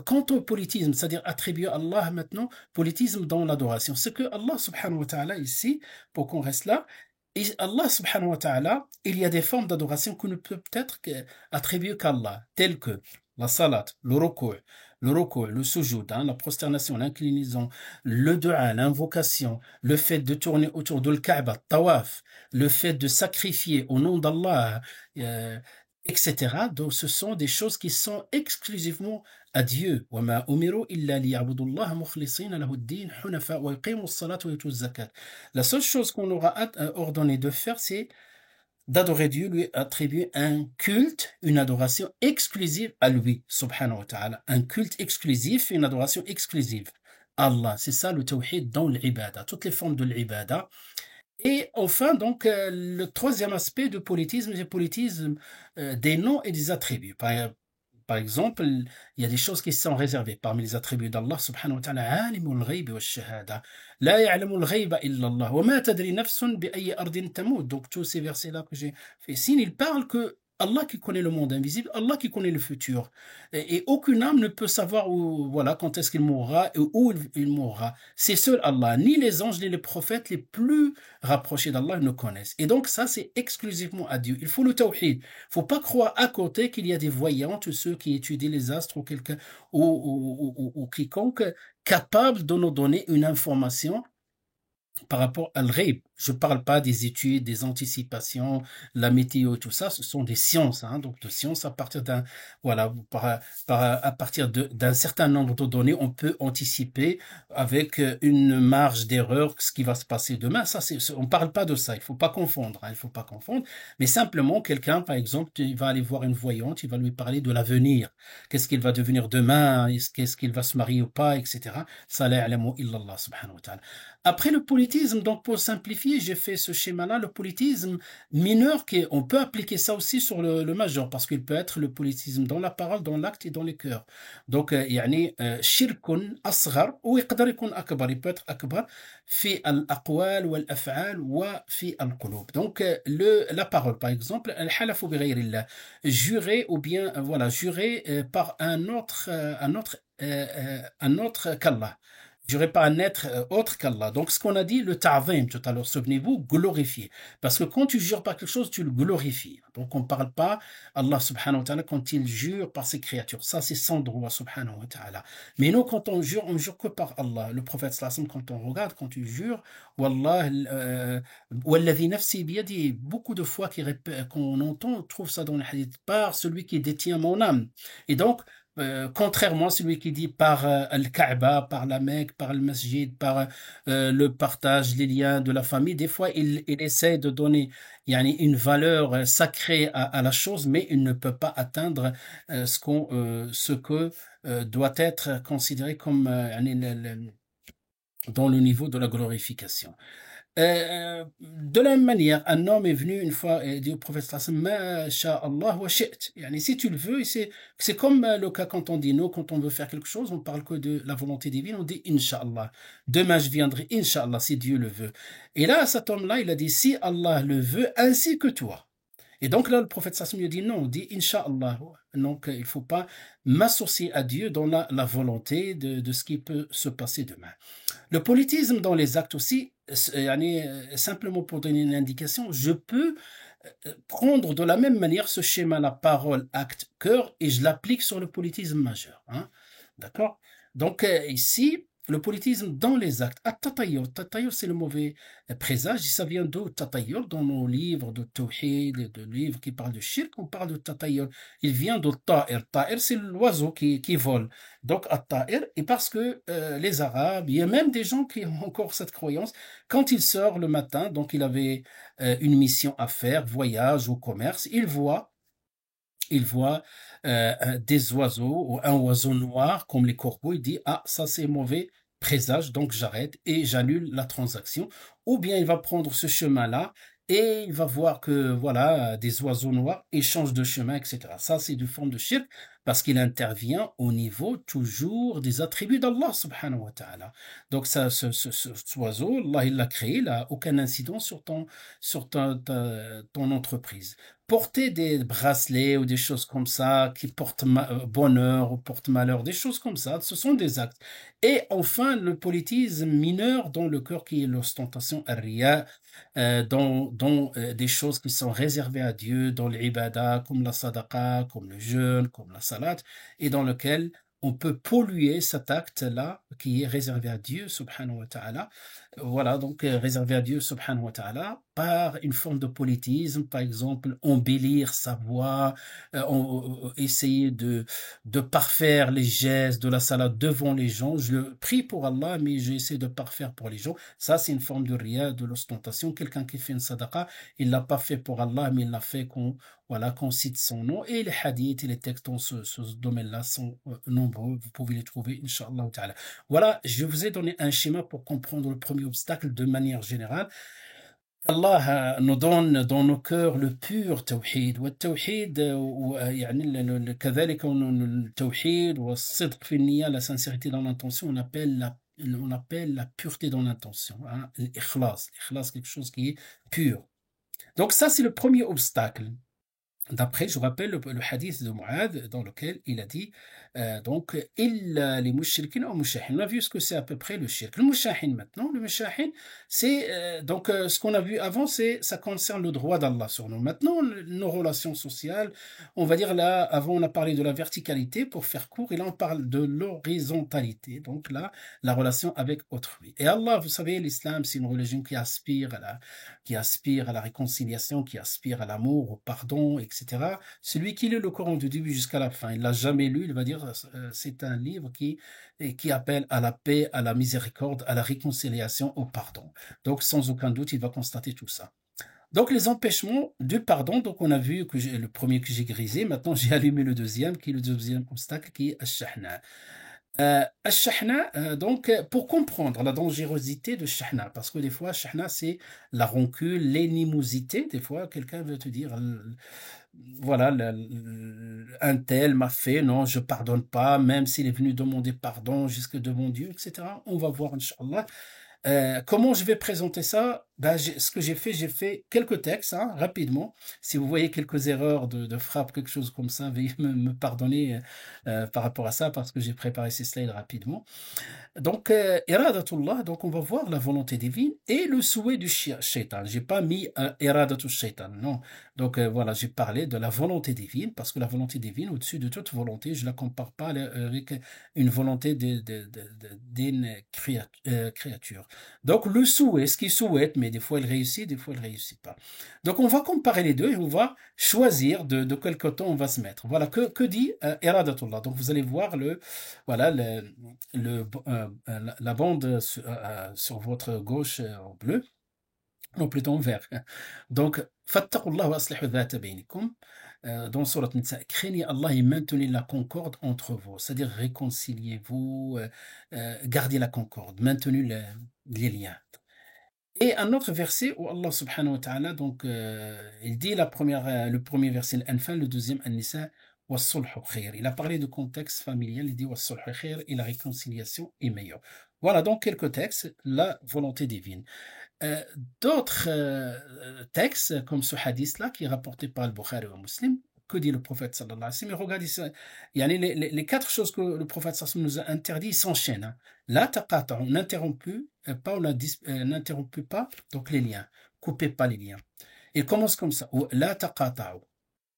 Quant au politisme, c'est-à-dire attribuer à Allah maintenant, politisme dans l'adoration, ce que Allah subhanahu wa ta'ala ici, pour qu'on reste là, et Allah subhanahu wa ta'ala, il y a des formes d'adoration qu'on ne peut peut-être attribuer qu'à Allah, telles que la salat, le sujoud, la prosternation, l'inclinaison, le dua, l'invocation, le fait de tourner autour de l'Kaaba, tawaf, le fait de sacrifier au nom d'Allah, etc. Donc ce sont des choses qui sont exclusivement à Dieu. وَمَا أُمِرُوا إِلَّا لِيَعْبُدُوا اللَّهَ مُخْلِصِينَ لَهُ الدِّينَ حُنَفَاءَ وَيُقِيمُوا الصَّلَاةَ وَيُؤْتُوا الزَّكَاةَ. La seule chose qu'on aura ordonné de faire, c'est d'adorer Dieu, lui attribuer un culte, une adoration exclusive à lui, subhanahu wa ta'ala. Un culte exclusif, une adoration exclusive. Allah, c'est ça le tawhid dans l'ibada, toutes les formes de l'ibada. Et enfin, donc, le troisième aspect du politisme, c'est le politisme des noms et des attributs. Par exemple, il y a des choses qui sont réservées parmi les attributs d'Allah subhanahu wa ta'ala. Alimul ghaybi wa shahada. La ya'lamul ghayba illa Allah. Wa ma tadri nafsun bi ayyi ardin tamut. Donc, tous ces versets-là que j'ai fait signe, ils parlent que Allah qui connaît le monde invisible, Allah qui connaît le futur. Et aucune âme ne peut savoir voilà, quand est-ce qu'il mourra et où il mourra. C'est seul Allah. Ni les anges, ni les prophètes les plus rapprochés d'Allah ne connaissent. Et donc ça, c'est exclusivement à Dieu. Il faut le tawhid. Il ne faut pas croire à côté qu'il y a des voyants, tous ceux qui étudient les astres ou quelqu'un ou quiconque capable de nous donner une information par rapport à l'ghaib. Je parle pas des études, des anticipations, la météo, tout ça, ce sont des sciences, hein, donc de sciences à partir d'un, voilà, à partir d'un certain nombre de données, on peut anticiper avec une marge d'erreur ce qui va se passer demain. Ça, on parle pas de ça, il faut pas confondre, hein, il faut pas confondre, mais simplement quelqu'un, par exemple, il va aller voir une voyante, il va lui parler de l'avenir. Qu'est-ce qu'il va devenir demain? Qu'est-ce qu'il va se marier ou pas, etc. Ça, la ya'lamu illa Allah subhanahu wa ta'ala. Après le politisme, donc pour simplifier, j'ai fait ce schéma-là, le politisme mineur, on peut appliquer ça aussi sur le majeur, parce qu'il peut être le politisme dans la parole, dans l'acte et dans les cœurs. Donc, يعني شرك أصغر ويقدر يكون أكبر, il peut être أكبر في الأقوال والأفعال وفي القلوب. Donc, la parole, par exemple, الحلف بغير الله, jurer ou bien, voilà, jurer par un autre qu'Allah. Jurer pas un être autre qu'Allah. Donc, ce qu'on a dit, le ta'zim tout à l'heure, souvenez-vous, glorifier. Parce que quand tu jures par quelque chose, tu le glorifies. Donc, on ne parle pas Allah subhanahu wa ta'ala quand il jure par ses créatures. Ça, c'est sans droit subhanahu wa ta'ala. Mais nous, quand on jure que par Allah. Le prophète sallallahu alayhi wa sallam, quand on regarde, quand tu jures, Wallah, walladhi nafsi biyadi, beaucoup de fois qu'on entend, on trouve ça dans le hadith, par celui qui détient mon âme. Et donc, contrairement à celui qui dit par Al-Kaaba, par la Mecque, par le Masjid, par le partage, les liens de la famille, des fois il essaie de donner une valeur sacrée à la chose, mais il ne peut pas atteindre ce que doit être considéré comme dans le niveau de la glorification. De la même manière, un homme est venu une fois et dit au prophète sallallahu alayhi wa sallam, Ma sha'Allah wa shi't. Si tu le veux, c'est comme le cas quand on dit non, quand on veut faire quelque chose, on parle que de la volonté divine, on dit Inch'Allah. Demain je viendrai, Inch'Allah, si Dieu le veut. Et là, cet homme-là, il a dit, si Allah le veut, ainsi que toi. Et donc là, le prophète sallallahu alayhi wa sallam lui dit non, on dit Inch'Allah. Donc il ne faut pas m'associer à Dieu dans la volonté de ce qui peut se passer demain. Le politisme dans les actes aussi, simplement pour donner une indication, je peux prendre de la même manière ce schéma-là, parole, acte, cœur, et je l'applique sur le politisme majeur. Hein. D'accord? Donc ici, le politisme dans les actes. At-tatayur. Tatayur, c'est le mauvais présage. Ça vient d'où tatayur? Dans nos livres de tawhid, de livres qui parlent de shirk, on parle de tatayur. Il vient de ta'ir. Ta'ir, c'est l'oiseau qui vole. Donc, at-ta'ir, et parce que les Arabes, il y a même des gens qui ont encore cette croyance, quand il sort le matin, donc il avait une mission à faire, voyage ou commerce, il voit des oiseaux ou un oiseau noir comme les corbeaux, il dit ah ça c'est mauvais présage donc j'arrête et j'annule la transaction. Ou bien il va prendre ce chemin-là et il va voir que voilà des oiseaux noirs et change de chemin, etc. Ça c'est une forme de shirk parce qu'il intervient au niveau toujours des attributs d'Allah subhanahu wa ta'ala. Donc ça, cet oiseau, Allah il l'a créé, il n'a aucun incident sur ton entreprise. Porter des bracelets ou des choses comme ça qui portent bonheur ou portent malheur, des choses comme ça, ce sont des actes. Et enfin, le politisme mineur dans le cœur qui est l'ostentation riya, dans des choses qui sont réservées à Dieu, dans l'ibada, comme la sadaqa, comme le jeûne, comme la salat, et dans lequel on peut polluer cet acte-là qui est réservé à Dieu, subhanahu wa ta'ala. Voilà, donc réservé à Dieu, subhanahu wa ta'ala, par une forme de politisme, par exemple, embellir sa voix, essayer de parfaire les gestes de la salat devant les gens. Je prie pour Allah, mais j'essaie de parfaire pour les gens. Ça, c'est une forme de riya, de l'ostentation. Quelqu'un qui fait une sadaqa, il l'a pas fait pour Allah, mais il l'a fait qu'on cite son nom. Et les hadiths et les textes dans ce domaine-là sont nombreux. Vous pouvez les trouver, Inch'Allah ta'ala. Voilà, je vous ai donné un schéma pour comprendre le premier obstacle de manière générale. Allah nous donne dans nos cœurs le pur tawhid. والتوحيد يعني كذلك التوحيد والصدق في النية, la sincérité dans l'intention, on appelle la pureté dans l'intention. Hein, l'ikhlas. L'ikhlas, quelque chose qui est pur. Donc ça, c'est le premier obstacle. D'après, je rappelle le hadith de Mu'adh dans lequel il a dit donc illa li mushrikin ou mushahin. On a vu ce que c'est à peu près le shirk. Le mushahin maintenant, le mushahin, c'est donc ce qu'on a vu avant, c'est ça concerne le droit d'Allah sur nous. Maintenant, nos relations sociales, on va dire là, avant on a parlé de la verticalité pour faire court, et là on parle de l'horizontalité. Donc là, la relation avec autrui. Et Allah, vous savez, l'islam, c'est une religion qui aspire à la réconciliation, qui aspire à l'amour, au pardon, etc. Celui qui lit le Coran du début jusqu'à la fin, il l'a jamais lu, il va dire c'est un livre qui appelle à la paix, à la miséricorde, à la réconciliation, au pardon. Donc sans aucun doute, il va constater tout ça. Donc les empêchements du pardon, donc on a vu que le premier que j'ai grisé, maintenant j'ai allumé le deuxième, qui est le deuxième obstacle, qui est Ash-Shahna. Al-Shahna, donc, pour comprendre la dangerosité de Shahna, parce que des fois, Shahna, c'est la rancune, l'animosité. Des fois, quelqu'un veut te dire, voilà, un tel m'a fait, non, je pardonne pas, même s'il est venu demander pardon jusque devant Dieu, etc. On va voir, Inch'Allah. Comment je vais présenter ça? Ben, ce que j'ai fait quelques textes, hein, rapidement. Si vous voyez quelques erreurs de frappe, quelque chose comme ça, veuillez me pardonner par rapport à ça, parce que j'ai préparé ces slides rapidement. Donc, iradatullah, donc on va voir la volonté divine et le souhait du shaitan. J'ai pas mis iradatul shaitan, non. Donc voilà, j'ai parlé de la volonté divine, parce que la volonté divine, au-dessus de toute volonté, je la compare pas avec une volonté d'une créature. Donc le souhait, ce qu'il souhaite, mais des fois il réussit, des fois il réussit pas. Donc on va comparer les deux et on va choisir de quel côté on va se mettre. Voilà, que dit iradatullah. Donc vous allez voir voilà, la bande sur votre gauche en bleu, non plutôt en vert. Donc, fattaqullah wa aslihu dhata baynikum. Dans Surat Nisa, craignez Allah et maintenez la concorde entre vous, c'est-à-dire réconciliez-vous, gardez la concorde, maintenez les liens. Et un autre verset où Allah subhanahu wa ta'ala, donc, il dit le premier verset, l'Anfal, le deuxième, An-Nisa, was-sulhu khair. Il a parlé de contexte familial, il dit was-sulhu khair et la réconciliation est meilleure. Voilà donc quelques textes, la volonté divine. D'autres textes, comme ce hadith-là, qui est rapporté par le Bukhari ou Muslim, que dit le prophète sallallahu alayhi wa sallam? Mais regardez ça, il y a les quatre choses que le prophète sallallahu alayhi wa sallam nous a interdit, ils s'enchaînent. Hein. La taqata, on n'interrompt pas donc les liens, coupez pas les liens. Il commence comme ça, la taqata'u,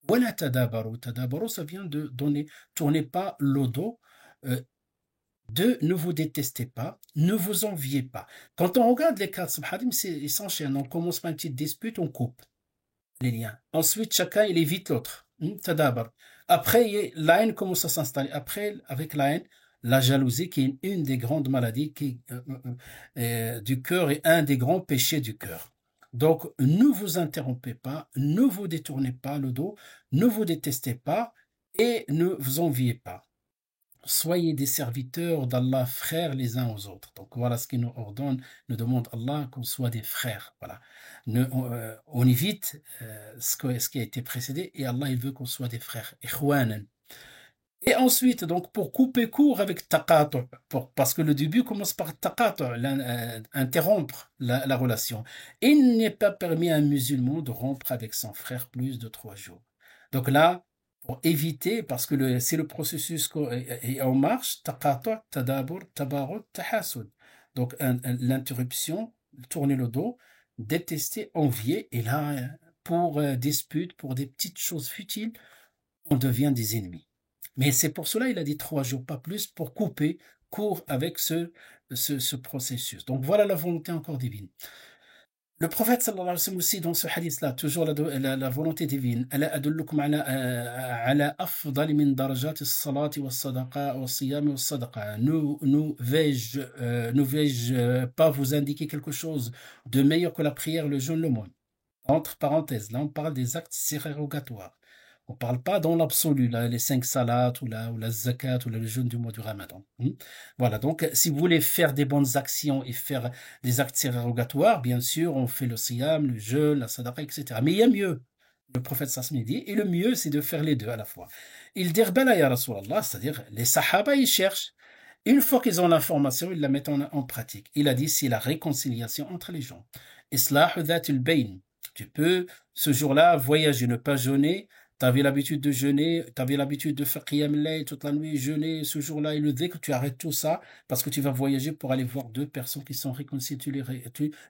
wa la tadabaru. Tadabaru, ça vient de donner, tournez pas le dos. Ne vous détestez pas, ne vous enviez pas. Quand on regarde les quatre subhadim, ils s'enchaînent. On commence par une petite dispute, on coupe les liens. Ensuite, chacun, il évite l'autre. Tadabar. Après, la haine commence à s'installer. Après, avec la haine, la jalousie, qui est une des grandes maladies du cœur et un des grands péchés du cœur. Donc, ne vous interrompez pas, ne vous détournez pas le dos, ne vous détestez pas et ne vous enviez pas. Soyez des serviteurs d'Allah, frères les uns aux autres. Donc voilà ce qu'il nous ordonne, nous demande Allah qu'on soit des frères. Voilà. On évite ce qui a été précédé et Allah il veut qu'on soit des frères. Ikhwanan. Et ensuite, donc pour couper court avec taqatu, parce que le début commence par taqatu, interrompre la relation. Il n'est pas permis à un musulman de rompre avec son frère plus de 3 jours. Donc là, pour éviter, parce que c'est le processus et en marche, taqatu, tadabur, tabarut, tahasud. Donc l'interruption, tourner le dos, détester, envier, et là, pour dispute, pour des petites choses futiles, on devient des ennemis. Mais c'est pour cela il a dit 3 jours, pas plus, pour couper court avec ce processus. Donc voilà la volonté encore divine. Le prophète sallallahu alayhi wa sallam aussi dans ce hadith-là, toujours la volonté divine. Ala adullukum ala afdal min darajat as-salati was-sadaqa was-siyam was-sadaqa. Ne vais-je pas vous indiquer quelque chose de meilleur que la prière, le jeûne, l'aumône? Entre parenthèses, là on parle des actes surérogatoires. On ne parle pas dans l'absolu, les 5 salats ou la zakat ou le jeûne du mois du Ramadan. Voilà, donc si vous voulez faire des bonnes actions et faire des actes surérogatoires, bien sûr, on fait le siyam, le jeûne, la sadaqa, etc. Mais il y a mieux. Le prophète sallallahu dit, et le mieux, c'est de faire les deux à la fois. Il dit, ya Rasulallah, c'est-à-dire les sahaba, ils cherchent. Une fois qu'ils ont l'information, ils la mettent en pratique. Il a dit, c'est la réconciliation entre les gens. Islahu dhatul bayn. Tu peux, ce jour-là, voyager, ne pas jeûner, Tu avais l'habitude de jeûner, tu avais l'habitude de faire qiyam al-layl toute la nuit, jeûner ce jour-là et le dhikr, tu arrêtes tout ça parce que tu vas voyager pour aller voir deux personnes qui sont réconciliées,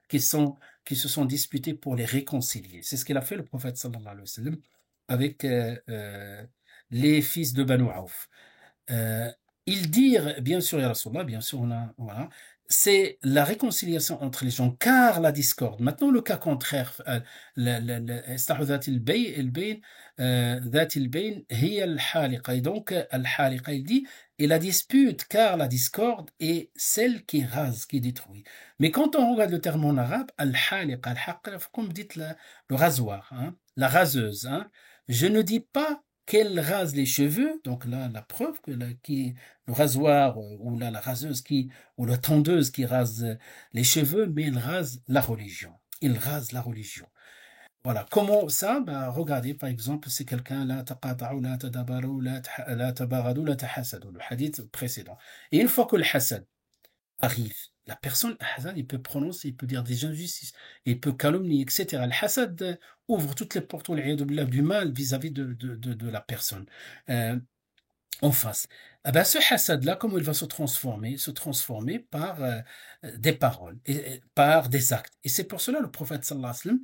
qui sont, qui se sont disputées pour les réconcilier. C'est ce qu'il a fait le prophète sallallahu alayhi wa sallam avec les fils de Banu Auf. Euh, Ils dirent, bien sûr, ya Rasulallah, bien sûr, voilà, c'est la réconciliation entre les gens, car la discorde. Maintenant, le cas contraire, استحوذت البين ذات البين هي الحالقة. Et donc, al-haliqa, il dit, et la dispute, car la discorde est celle qui rase, qui détruit. Mais quand on regarde le terme en arabe, al-haliqa, al-haqqa, comme dites le rasoir, hein, la raseuse, hein, je ne dis pas qu'elle rase les cheveux, donc là, la preuve que le rasoir ou là, la raseuse ou la tondeuse qui rase les cheveux, mais il rase la religion. Il rase la religion. Voilà. Comment ça? Bah, regardez, par exemple, c'est quelqu'un, la taqata'u, la tadabaru, la tabaghadu, la tahasadu, le hadith précédent. Et une fois que le hasad arrive, la personne, le hasad, il peut prononcer, il peut dire des injustices, il peut calomnier, etc. Le hasad ouvre toutes les portes du mal vis-à-vis de la personne en face. Ah ben, ce hasad-là, comment il va se transformer? Se transformer par des paroles, par des actes. Et c'est pour cela le prophète sallallahu alayhi wa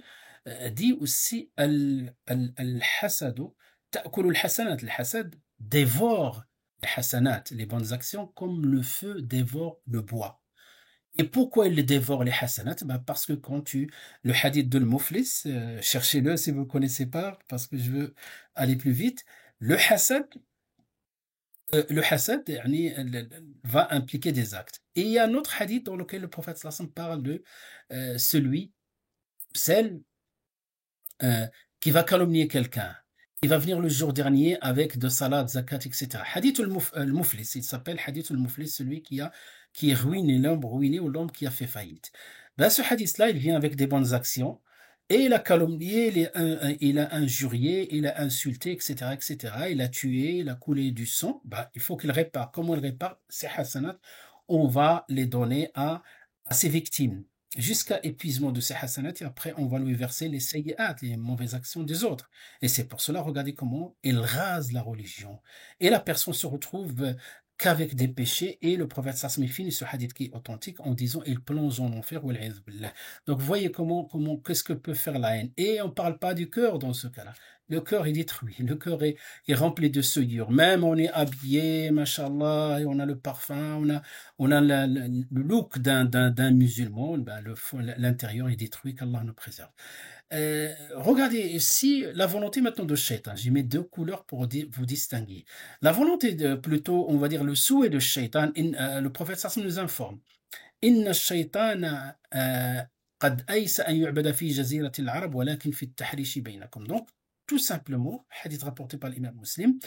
sallam dit aussi al-hasadu ta'kulu al-hasanat. Le hasad dévore les hasanat, les bonnes actions, comme le feu dévore le bois. Et pourquoi il les dévore les hasanat? Ben parce que le hadith de l'Muflis, cherchez-le si vous ne connaissez pas, parce que je veux aller plus vite. Le hasad yani, va impliquer des actes. Et il y a un autre hadith dans lequel le prophète sallallahu alayhi wa sallam parle de celle qui va calomnier quelqu'un. Il va venir le jour dernier avec de salat, zakat, etc. Hadith al-Muflis, il s'appelle Hadith al-Muflis, celui qui est ruiné, l'homme ruiné ou l'homme qui a fait faillite. Ben, ce hadith-là, il vient avec des bonnes actions. Et il a calomnié, il a injurié, il a insulté, etc., etc. Il a tué, il a coulé du sang. Ben, il faut qu'il répare. Comment il répare ces hasanats? On va les donner à ses victimes jusqu'à épuisement de ses hasanats et après on va lui verser les sayyi'at, les mauvaises actions des autres. Et c'est pour cela, regardez comment il rase la religion. Et la personne se retrouve qu'avec des péchés et le prophète sallallahu finit ce hadith qui est authentique en disant il plonge en enfer. Donc voyez qu'est-ce que peut faire la haine. Et on ne parle pas du cœur dans ce cas-là. Le cœur est détruit, le cœur est rempli de souillure. Même on est habillé, machallah, et on a le parfum, on a le look d'un musulman, ben l'intérieur est détruit, qu'Allah nous préserve. Regardez ici la volonté maintenant de Shaitan. J'ai mis deux couleurs pour vous distinguer. La volonté plutôt, on va dire le souhait de Shaitan, le prophète sallallahu nous informe. Inna shaytana qad aysa an yu'bada fi jazirati al-arab walakin fi at-tahrish baynakum. Donc tout simplement, hadith rapporté par l'imam Muslim,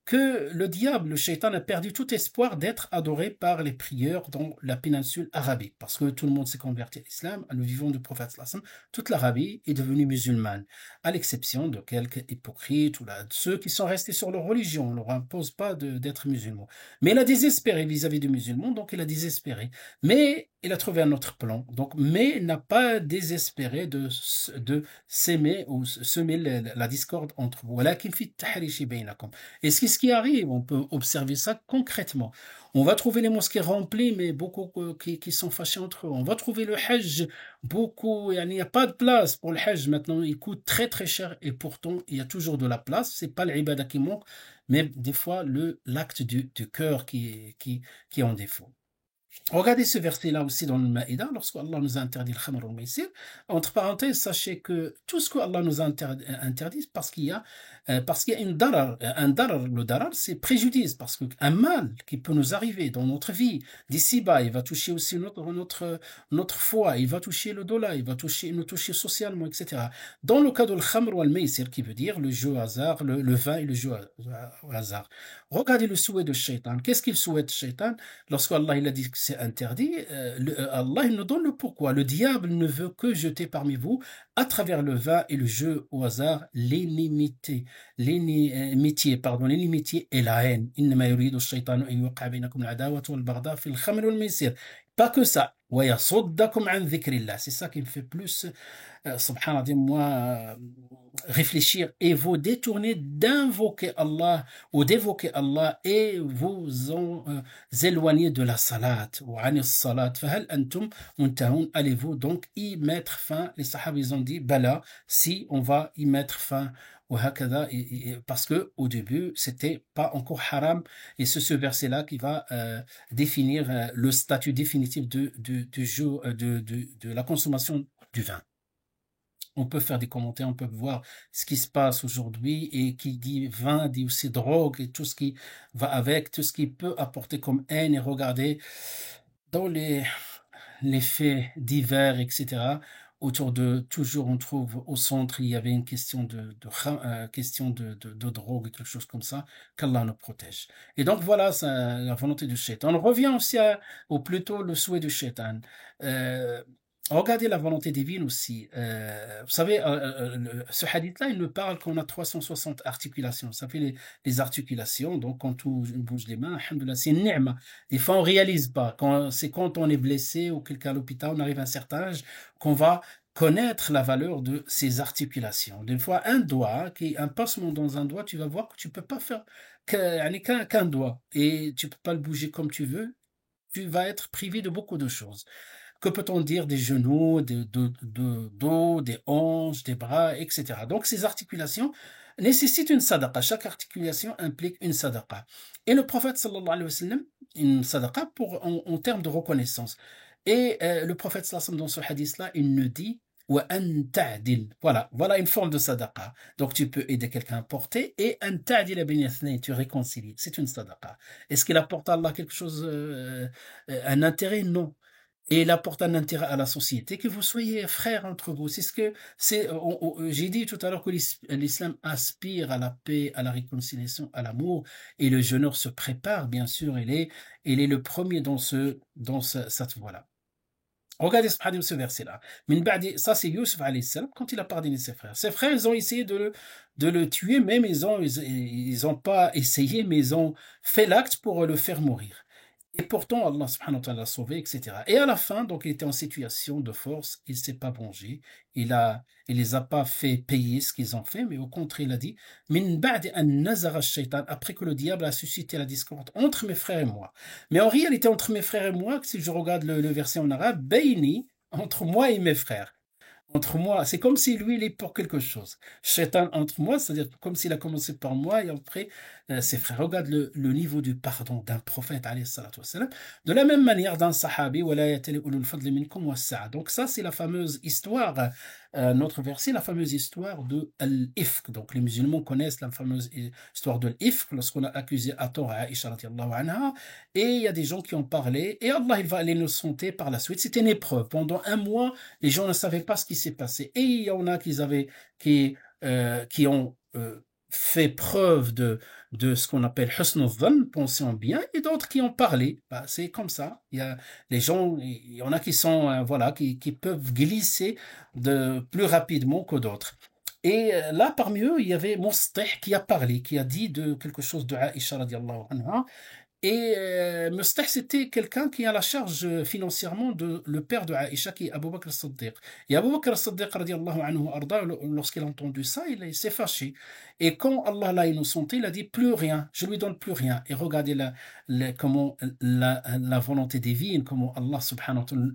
que le diable, le shaitan, a perdu tout espoir d'être adoré par les prieurs dans la péninsule arabique, parce que tout le monde s'est converti à l'islam, à le vivant du prophète sallallahu alayhi wa sallam, toute l'Arabie est devenue musulmane, à l'exception de quelques hypocrites ou ceux qui sont restés sur leur religion, on ne leur impose pas d'être musulmans. Mais il a désespéré vis-à-vis des musulmans, donc il a désespéré. Mais il a trouvé un autre plan, mais il n'a pas désespéré de s'aimer ou semer la discorde entre vous. Et ce qui arrive, on peut observer ça concrètement. On va trouver les mosquées remplies, mais beaucoup qui sont fâchés entre eux. On va trouver le hajj, beaucoup, il n'y a pas de place pour le hajj. Maintenant, il coûte très très cher et pourtant, il y a toujours de la place. C'est pas l'ibada qui manque, mais des fois, l'acte du cœur qui est en défaut. Regardez ce verset-là aussi dans le Maïda, lorsque Allah nous a interdit le khamr al-maysir. Entre parenthèses, sachez que tout ce que Allah nous a interdit, parce qu'il y a une darar. Un darar, le darar, c'est préjudice, parce qu'un mal qui peut nous arriver dans notre vie, d'ici-bas, il va toucher aussi notre foi, il va toucher le dollar, il va nous toucher socialement, etc. Dans le cas de le khamr al-maysir, qui veut dire le jeu au hasard, le vin et le jeu au hasard. Regardez le souhait de Shaitan. Qu'est-ce qu'il souhaite, Shaitan? Lorsque Allah il a dit que c'est interdit, Allah il nous donne le pourquoi. Le diable ne veut que jeter parmi vous, à travers le vin et le jeu au hasard, l'inimitié et la haine. Pas que ça. وَيَصُدَّكُمْ عَنْ ذِكْرِ اللَّهِ. C'est ça qui me fait plus, subhanallah, moi, réfléchir et vous détourner d'invoquer Allah ou d'évoquer Allah et vous éloigner de la salat ou anis salat. فهل أنتم منتهون. Allez-vous donc y mettre fin? Les sahaba ils ont dit bala, si on va y mettre fin. وهكذا, parce que au début c'était pas encore haram, et c'est ce verset là qui va définir le statut définitif du jour de la consommation du vin. On peut faire des commentaires, on peut voir ce qui se passe aujourd'hui, et qui dit vin dit aussi drogue et tout ce qui va avec, tout ce qui peut apporter comme haine. Et regardez dans les faits divers, etc. Autour de, toujours on trouve au centre, il y avait une question question de drogue, quelque chose comme ça. Qu'Allah nous protège. Et donc voilà, ça, la volonté du shaitan. On revient aussi ou plutôt le souhait du shaitan. Regardez la volonté divine aussi. Vous savez, ce hadith-là, il ne parle qu'on a 360 articulations. Ça fait les articulations. Donc, quand on bouge les mains, alhamdoulilah, c'est une ni'ma. Des fois, on réalise pas. C'est quand on est blessé ou quelqu'un à l'hôpital, on arrive à un certain âge, qu'on va connaître la valeur de ces articulations. Des fois, un doigt, un passement dans un doigt, tu vas voir que tu peux pas faire qu'un doigt. Et tu peux pas le bouger comme tu veux. Tu vas être privé de beaucoup de choses. Que peut-on dire des genoux, des dos, des hanches, des bras, etc. Donc ces articulations nécessitent une sadaqa. Chaque articulation implique une sadaqa. Et le prophète sallallahu alayhi wa sallam, une sadaqa en termes de reconnaissance. Et le prophète sallallahu alayhi wa sallam, dans ce hadith-là, il nous dit وَأَن تَعْدِلْ. Voilà une forme de sadaqa. Donc tu peux aider quelqu'un à porter, et أن تعدل بين اثنين, tu réconcilies. C'est une sadaqa. Est-ce qu'il apporte à Allah quelque chose, un intérêt? Non. Et il apporte un intérêt à la société, que vous soyez frères entre vous. C'est ce que j'ai dit tout à l'heure, que l'islam aspire à la paix, à la réconciliation, à l'amour, et le jeûneur se prépare, bien sûr, il est le premier dans cette voie-là. Regardez ce verset-là. Ça, c'est Yusuf alayhi salam, quand il a pardonné ses frères. Ses frères, ils ont essayé de le tuer, même ils ont pas essayé, mais ils ont fait l'acte pour le faire mourir. Et pourtant, Allah subhanahu wa ta'ala l'a sauvé, etc. Et à la fin, donc, il était en situation de force, il ne s'est pas vengé, il les a pas fait payer ce qu'ils ont fait, mais au contraire, il a dit, min ba'di an nazara ash-shaytan, après que le diable a suscité la discorde entre mes frères et moi. Mais en réalité, entre mes frères et moi, si je regarde le verset en arabe, bayni, entre moi et mes frères. Entre moi, c'est comme si lui, il est pour quelque chose. Shaitan entre moi, c'est-à-dire comme s'il a commencé par moi, et après ses frères. Regarde le niveau du pardon d'un prophète, alayhi salatu wassalam. De la même manière d'un sahabi, وَلَا يَتَلِ أُولُو الْفَضْلِ مِنْكُمْ وَالسَّعَةِ. Donc ça, c'est la fameuse histoire, notre verset, la fameuse histoire de l'ifk. Donc les musulmans connaissent la fameuse histoire de l'ifk, lorsqu'on a accusé à tort Aïcha radiallahu anha, et il y a des gens qui ont parlé, et Allah, il va les innocenter par la suite. C'était une épreuve. Pendant un mois, les gens ne savaient pas ce qui s'est passé. Et il y en a qui ont fait preuve de ce qu'on appelle husn al-dhann, penser en bien, et d'autres qui ont parlé. C'est comme ça. Il y a les gens, il y en a qui sont voilà, qui peuvent glisser plus rapidement que d'autres. Et là, parmi eux, il y avait Mustah qui a parlé, qui a dit de quelque chose de Aïcha radiallahu anha. Et Mustah, c'était quelqu'un qui a la charge financièrement de le père de Aïcha, qui est Abu Bakr as-Siddiq. Et Abu Bakr as-Siddiq, radiallahu anhu arda, lorsqu'il a entendu ça, il s'est fâché. Et quand Allah l'a innocenté, il a dit plus rien, je lui donne plus rien. Et regardez comment la volonté divine, comment Allah subhanahu wa ta'ala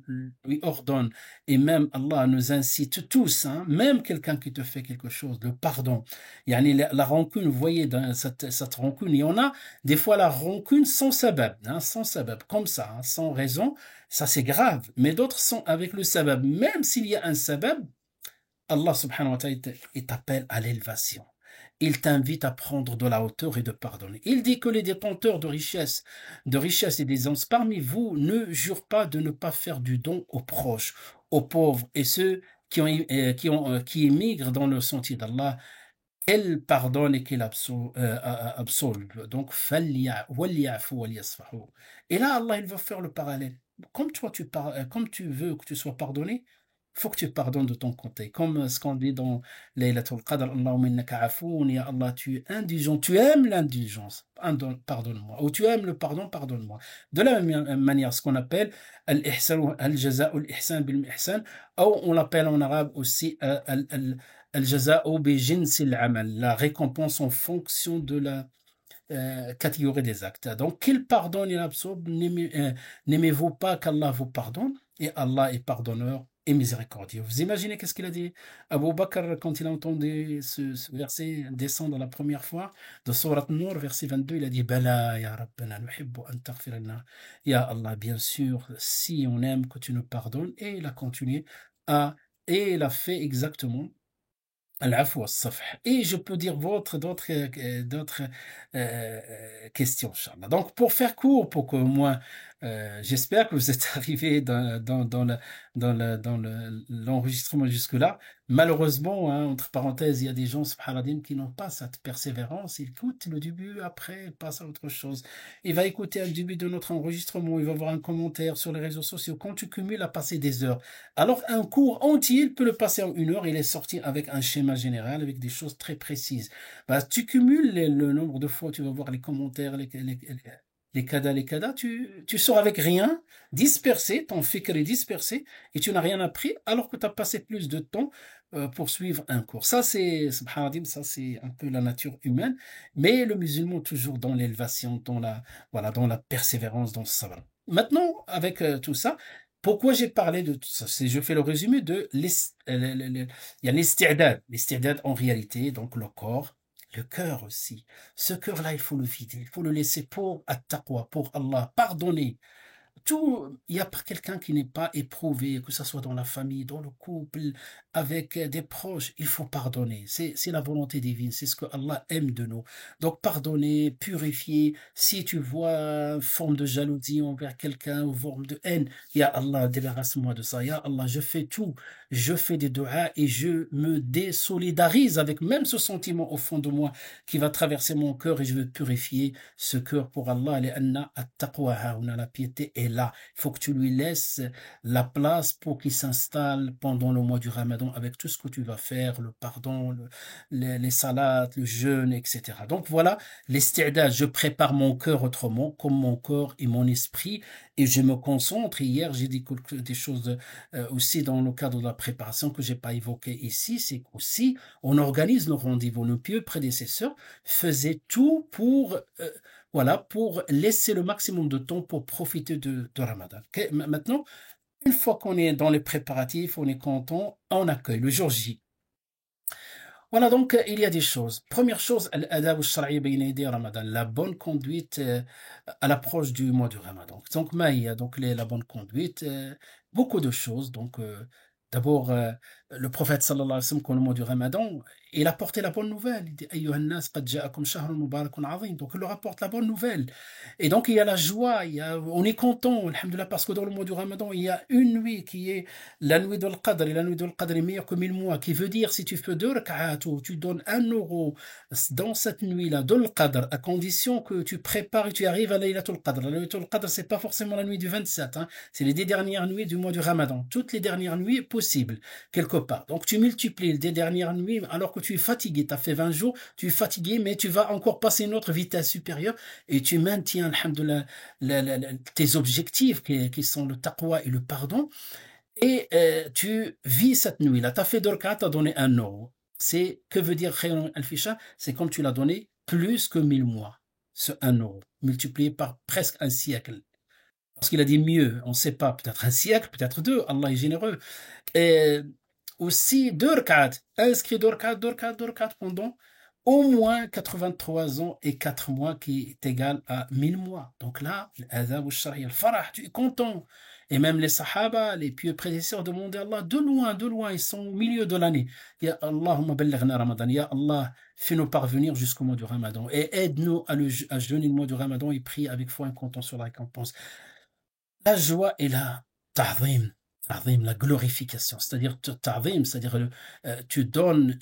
lui ordonne. Et même Allah nous incite tous, hein, même quelqu'un qui te fait quelque chose, le pardon. Yani la rancune, vous voyez, dans cette rancune, il y en a des fois la rancune sans sabab, hein, sans sabab, comme ça, hein, sans raison, ça c'est grave. Mais d'autres sont avec le sabab. Même s'il y a un sabab, Allah subhanahu wa ta'ala t'appelle à l'élévation. Il t'invite à prendre de la hauteur et de pardonner. Il dit que les détenteurs de richesse et d'aisance parmi vous ne jurent pas de ne pas faire du don aux proches, aux pauvres et ceux qui émigrent dans le sentier d'Allah. Qu'elle pardonne et qu'elle absolve. Donc, et là, Allah, il va faire le parallèle. Comme toi, comme tu veux que tu sois pardonné, faut que tu pardonnes de ton côté. Comme ce qu'on dit dans Laylatul Qadr, Allahumma innaka afoun, ya Allah, tu es indulgent, tu aimes l'indulgence, pardonne-moi. Ou tu aimes le pardon, pardonne-moi. De la même manière, ce qu'on appelle al-ihsan, al-jaza'u al-ihsan bil-ihsan, ou on l'appelle en arabe aussi al-jaza'u bi jinsil amal, la récompense en fonction de la catégorie des actes. Donc, qu'il pardonne et absorbe, n'aimez-vous pas qu'Allah vous pardonne, et Allah est pardonneur et miséricordieux. Vous imaginez qu'est-ce qu'il a dit Abu Bakr quand il a entendu ce verset descendre la première fois de Surat Nur, verset 22, il a dit Bala ya Rabbana nuhibbu an taghfir lana. Ya Allah, bien sûr, si on aime que tu nous pardonnes, et il a continué à, et il a fait exactement Al-afwa, as-safh. Et je peux dire d'autres questions, Inch'Allah. Donc, pour faire court, pour que moi, j'espère que vous êtes arrivés dans l'enregistrement jusque-là. Malheureusement, hein, entre parenthèses, il y a des gens, subhanallah, qui n'ont pas cette persévérance. Ils écoutent le début, après, ils passent à autre chose. Il va écouter le début de notre enregistrement, il va voir un commentaire sur les réseaux sociaux. Quand tu cumules à passer des heures, alors un cours entier, il peut le passer en 1 heure, il est sorti avec un schéma général, avec des choses très précises. Bah, tu cumules le nombre de fois, tu vas voir les commentaires, les cadas, tu sors avec rien, dispersé, ton fikr est dispersé, et tu n'as rien appris, alors que tu as passé plus de temps pour suivre un cours. Ça, subhanallah, ça c'est un peu la nature humaine, mais le musulman toujours dans l'élévation, voilà, dans la persévérance, dans le sabre. Maintenant, avec tout ça, pourquoi j'ai parlé de tout ça? Je fais le résumé de il y a l'isti'dad. L'isti'dad en réalité, donc le corps, le cœur aussi. Ce cœur-là, il faut le vider, il faut le laisser pour at-taqwa, pour Allah, pardonner. Il n'y a pas quelqu'un qui n'est pas éprouvé, que ce soit dans la famille, dans le couple, avec des proches, il faut pardonner. C'est la volonté divine, c'est ce que Allah aime de nous. Donc pardonner, purifier, si tu vois une forme de jalousie envers quelqu'un, ou forme de haine, Ya Allah, débarrasse-moi de ça. Ya Allah, je fais tout, je fais des du'as et je me désolidarise avec même ce sentiment au fond de moi qui va traverser mon cœur et je veux purifier ce cœur pour Allah. La piété est là. Il faut que tu lui laisses la place pour qu'il s'installe pendant le mois du Ramadan avec tout ce que tu vas faire, le pardon, les salats, le jeûne, etc. Donc voilà, l'isti'dad, je prépare mon cœur autrement, comme mon corps et mon esprit, et je me concentre. Hier, j'ai dit des choses aussi dans le cadre de la préparation que j'ai pas évoqué ici, c'est qu'aussi on organise nos rendez-vous. Nos pieux prédécesseurs faisaient tout pour voilà, pour laisser le maximum de temps pour profiter de Ramadan. Maintenant, une fois qu'on est dans les préparatifs, on est content, on accueille le jour J. Voilà, donc il y a des choses. Première chose, al-adab al-shar'i bayna yaday Ramadan, la bonne conduite à l'approche du mois du Ramadan. Donc, maïa, donc la bonne conduite, beaucoup de choses. Donc, d'abord, le prophète sallallahu alayhi wa sallam, quand le mois du Ramadan, il a porté la bonne nouvelle. Il dit Ayyuhan nas qad ja'akum shahrun mubarakun azim. Donc, il leur apporte la bonne nouvelle. Et donc, il y a la joie, on est content, alhamdoulilah, parce que dans le mois du Ramadan, il y a une nuit qui est la nuit de l'Qadr, et la nuit de l'Qadr est meilleure que 1000 mois, qui veut dire si tu fais 2 rak'at ou tu donnes 1 euro dans cette nuit-là, de l'Qadr, à condition que tu prépares et tu arrives à Laylatul Qadr. La Laylatul Qadr, c'est pas forcément la nuit du 27, hein, c'est les 10 dernières nuits du mois du Ramadan. Toutes les dernières nuits possibles, quelque part. Donc tu multiplies les dernières nuits alors que tu es fatigué, tu as fait 20 jours, tu es fatigué, mais tu vas encore passer une autre vitesse supérieure et tu maintiens, alhamdoulilah, tes objectifs qui sont le taqwa et le pardon. Et tu vis cette nuit-là. Tu as fait 2 rak'at, tu as donné 1 euro. Que veut dire Khayrun al-Fisha? C'est comme tu l'as donné plus que 1000 mois, ce 1 euro, multiplié par presque un siècle. Parce qu'il a dit mieux, on ne sait pas, peut-être un siècle, peut-être 2, Allah est généreux. Et aussi 2 rak'at, inscrit 2 rak'at, 2 rak'at, 2 rak'at pendant au moins 83 ans et 4 mois qui est égal à 1000 mois. Donc là, l'adab al-shar'i, al-farah, tu es content. Et même les sahaba, les pieux prédécesseurs demandaient à Allah, de loin, ils sont au milieu de l'année. Ya Allahumma ballighna Ramadan, Ya Allah, fais-nous parvenir jusqu'au mois du Ramadan. Et aide-nous à jeûner le mois du Ramadan et prie avec foi et comptant sur la récompense. La joie est là, ta'zim. Ta'zim, la glorification, c'est-à-dire ta'zim, c'est-à-dire tu donnes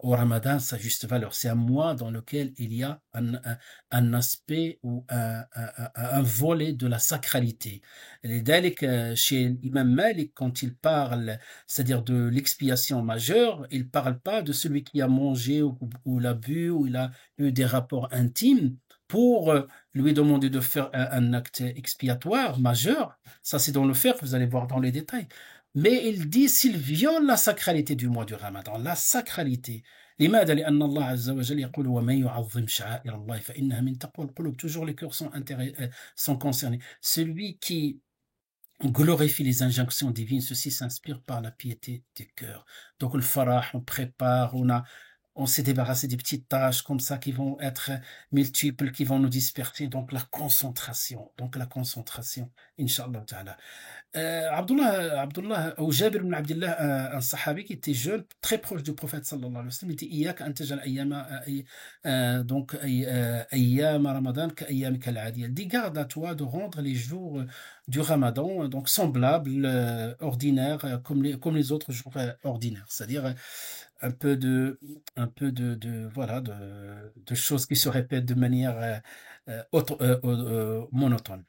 au Ramadan sa juste valeur. C'est un mois dans lequel il y a un aspect ou un volet de la sacralité. لذلك, chez l'imam Malik, quand il parle, c'est-à-dire de l'expiation majeure, il parle pas de celui qui a mangé ou l'a bu ou il a eu des rapports intimes pour lui demander de faire un acte expiatoire majeur. Ça, c'est dans le fiqh, vous allez voir dans les détails. Mais il dit s'il viole la sacralité du mois du Ramadan, la sacralité. لماذا؟ لأن الله عز وجل يقول ومن يعظم شعائر الله فإنها من تقوى القلوب. Toujours les cœurs sont concernés. Celui qui glorifie les injonctions divines, ceci s'inspire par la piété du cœur. Donc le farah, on prépare, on s'est débarrassé des petites tâches comme ça qui vont être multiples, qui vont nous disperser. Donc la concentration, Inch'Allah Ta'ala. Abdullah, ou Jabir ibn Abdullah, un sahabi qui était jeune, très proche du prophète sallallahu alayhi wa sallam, il dit Iyaka an tajal donc ayyam Ramadan ka ayyam kal adi. Il dit garde à toi de rendre les jours du Ramadan donc semblables, ordinaires, comme les autres jours ordinaires. C'est-à-dire voilà, de choses qui se répètent de manière monotone.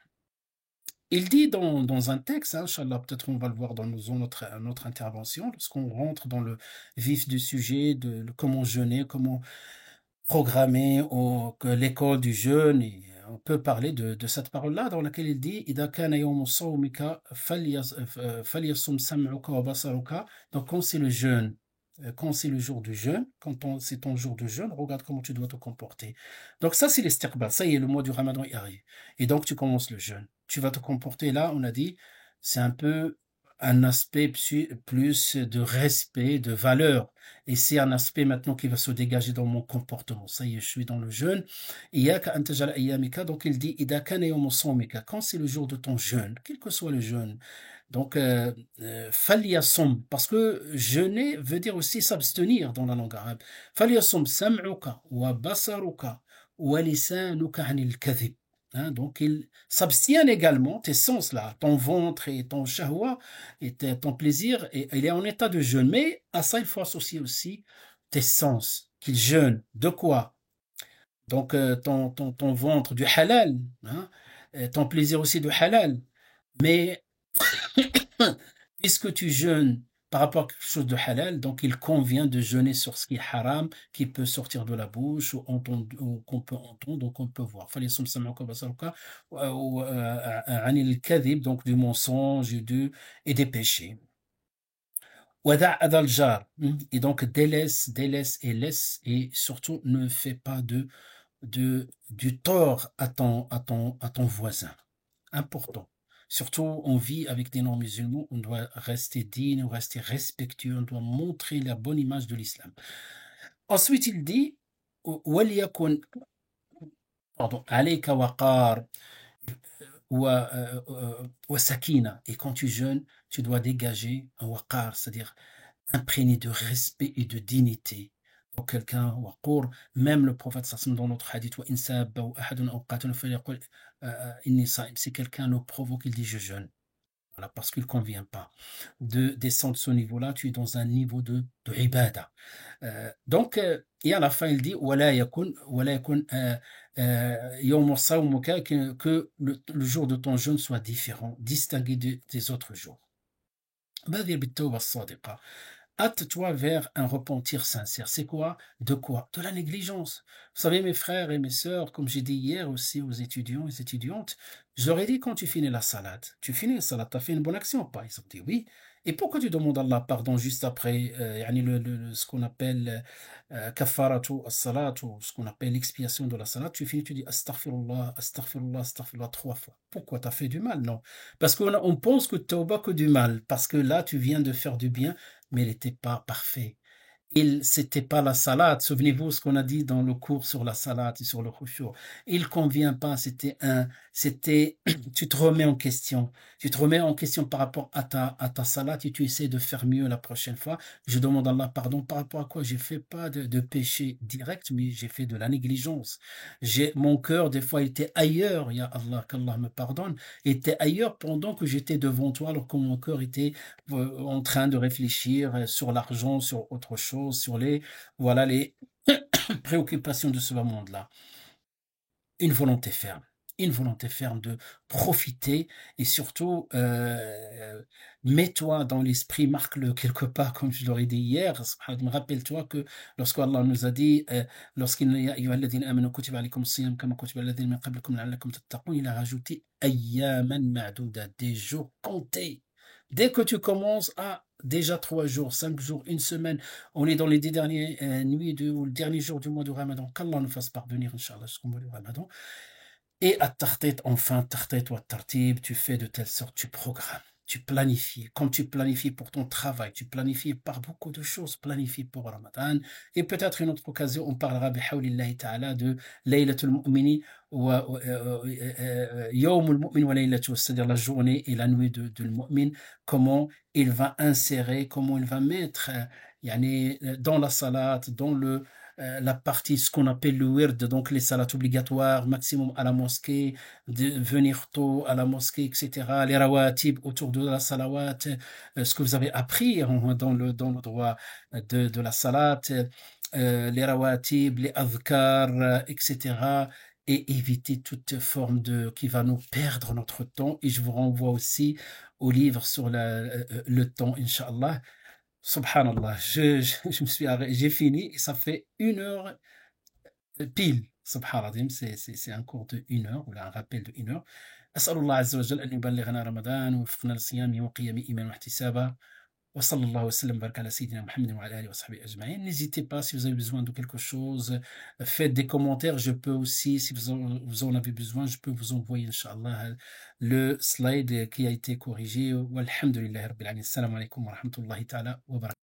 Il dit dans un texte, hein, Inch'Allah, peut-être on va le voir dans notre intervention, lorsqu'on rentre dans le vif du sujet, de comment jeûner, comment programmer que l'école du jeûne, et on peut parler de cette parole-là dans laquelle il dit إذا كان يوم صومك فليصم سمعك وبصرك. Donc quand c'est le jeûne, quand c'est le jour du jeûne, c'est ton jour de jeûne, regarde comment tu dois te comporter. Donc ça, c'est l'istiqbal. Ça y est, le mois du Ramadan est arrivé. Et donc tu commences le jeûne. Tu vas te comporter là, on a dit, c'est un peu un aspect plus de respect, de valeur. Et c'est un aspect maintenant qui va se dégager dans mon comportement. Ça y est, je suis dans le jeûne. Donc il dit, quand c'est le jour de ton jeûne, quel que soit le jeûne, donc, falyasom, parce que jeûner veut dire aussi s'abstenir dans la langue arabe. Falyasom sam'uka wa basaruka wa lisanuka anil kadhib. Hein, donc, il s'abstiennent également, tes sens là, ton ventre et ton shahwa, et ton plaisir, et il est en état de jeûne. Mais à ça, il faut associer aussi tes sens, qu'ils jeûnent. De quoi? Donc, ton ventre, du halal, hein, et ton plaisir aussi du halal. Mais puisque tu jeûnes par rapport à quelque chose de halal, donc il convient de jeûner sur ce qui est haram, qui peut sortir de la bouche, ou qu'on peut entendre, donc on peut voir. فَلْيَصُمْ سَمْعُكَ وَبَصَرُكَ عَنِ الْكَذِبِ, donc du mensonge et des péchés. وَدَعْ أَذَى الْجَارِ, et donc délaisse et laisse, et surtout ne fais pas du tort à ton voisin. Important. Surtout, on vit avec des non-musulmans, on doit rester digne, rester respectueux, on doit montrer la bonne image de l'islam. Ensuite, il dit, وَلْيَكُنْ عَلَيْكَ وَقَارٍ وَسَكِينَةٍ. Et quand tu jeûnes, tu dois dégager un waqar, c'est-à-dire imprégné de respect et de dignité. Donc quelqu'un, waqur, même le prophète sallam dans notre hadith, وَإِنْ سَابَّهُ أَحَدٌ أَوْ قَاتَلَهُ فَلْيَقُلْ إِنِّي صَائِمٌ. Si quelqu'un le provoque, il dit je jeûne. Voilà, parce qu'il ne convient pas de descendre ce niveau-là, tu es dans un niveau de ibada. Donc, et à la fin, il dit وَلَا يَكُنْ يَوْمُ صَوْمُكَ, que le jour de ton jeûne soit différent, distingué des autres jours. بادر بالتوبة الصادقة. Hâte-toi vers un repentir sincère. C'est quoi? De quoi? De la négligence. Vous savez, mes frères et mes sœurs, comme j'ai dit hier aussi aux étudiants et étudiantes, je leur ai dit quand tu finis la salade, tu finis la salade, tu as fait une bonne action, pas? Ils ont dit oui. Et pourquoi tu demandes à Allah pardon juste après yani ce qu'on appelle kafaratu as-salat, ou ce qu'on appelle l'expiation de la salade? Tu finis, tu dis astaghfirullah, astaghfirullah, astaghfirullah 3 fois. Pourquoi? Tu as fait du mal? Non. Parce qu'on pense que tu n'as que du mal, parce que là, tu viens de faire du bien, mais il n'était pas parfait. c'était pas la salade. Souvenez-vous ce qu'on a dit dans le cours sur la salade et sur le khushu'. Il convient pas, c'était, tu te remets en question. Tu te remets en question par rapport à ta salade et tu essaies de faire mieux la prochaine fois. Je demande à Allah pardon par rapport à quoi j'ai fait pas de péché direct, mais j'ai fait de la négligence. Mon cœur, des fois, était ailleurs, ya Allah, qu'Allah me pardonne, était ailleurs pendant que j'étais devant toi, alors que mon cœur était en train de réfléchir sur l'argent, sur autre chose, sur voilà, les préoccupations de ce monde-là. Une volonté ferme. Une volonté ferme de profiter et surtout, mets-toi dans l'esprit, marque-le quelque part, comme je l'aurais dit hier. Rappelle-toi que lorsqu'Allah nous a dit, lorsqu'il y a أيها الذين آمنوا كتب عليكم الصيام كما كتب على الذين من قبلكم لعلكم تتقون, il a rajouté أياما معدودة, des jours comptés. Dès que tu commences à déjà 3 jours, 5 jours, une semaine, on est dans les 10 dernières nuits ou le dernier jour du mois du Ramadan, qu'Allah nous fasse parvenir, Inch'Allah, jusqu'au mois du Ramadan. Et à tartet, enfin, tartet ou à tartib, tu fais de telle sorte, tu programmes, tu planifies. Comme tu planifies pour ton travail, tu planifies par beaucoup de choses, planifie pour Ramadan. Et peut-être une autre occasion, on parlera bihawlillahi ta'ala de Laylatul Mu'mini Yawmul Mu'min wa Laylatu, c'est-à-dire la journée et la nuit de Mu'min, comment il va insérer, comment il va mettre yani, dans la salat, dans la partie, ce qu'on appelle le wird, donc les salats obligatoires, maximum à la mosquée, de venir tôt à la mosquée, etc. Les rawatib autour de la salawat, ce que vous avez appris dans le droit de la salat, les rawatib, les adhkar, etc. Et éviter toute forme qui va nous perdre notre temps. Et je vous renvoie aussi au livre sur le temps, Inch'Allah. Subhanallah, je me suis arrêté, j'ai fini et ça fait 1 heure pile. Subhanallah, c'est un cours de 1 heure ou là, un rappel de 1 heure. أسأل الله عز وجل أن يبلغنا رمضان ويوفقنا لصيامه وقيام إيمان واحتسابا وصلى الله وسلم وبارك على سيدنا محمد وعلى آله وصحبه أجمعين. N'hésitez pas si vous avez besoin de quelque chose, faites des commentaires. Je peux aussi, si vous en avez besoin, je peux vous envoyer, Inch'Allah, le slide qui a été corrigé. Walhamdulillahi Rabbil Alamin. Assalamu alaikum wa rahmatullahi ta'ala wa barakatuh.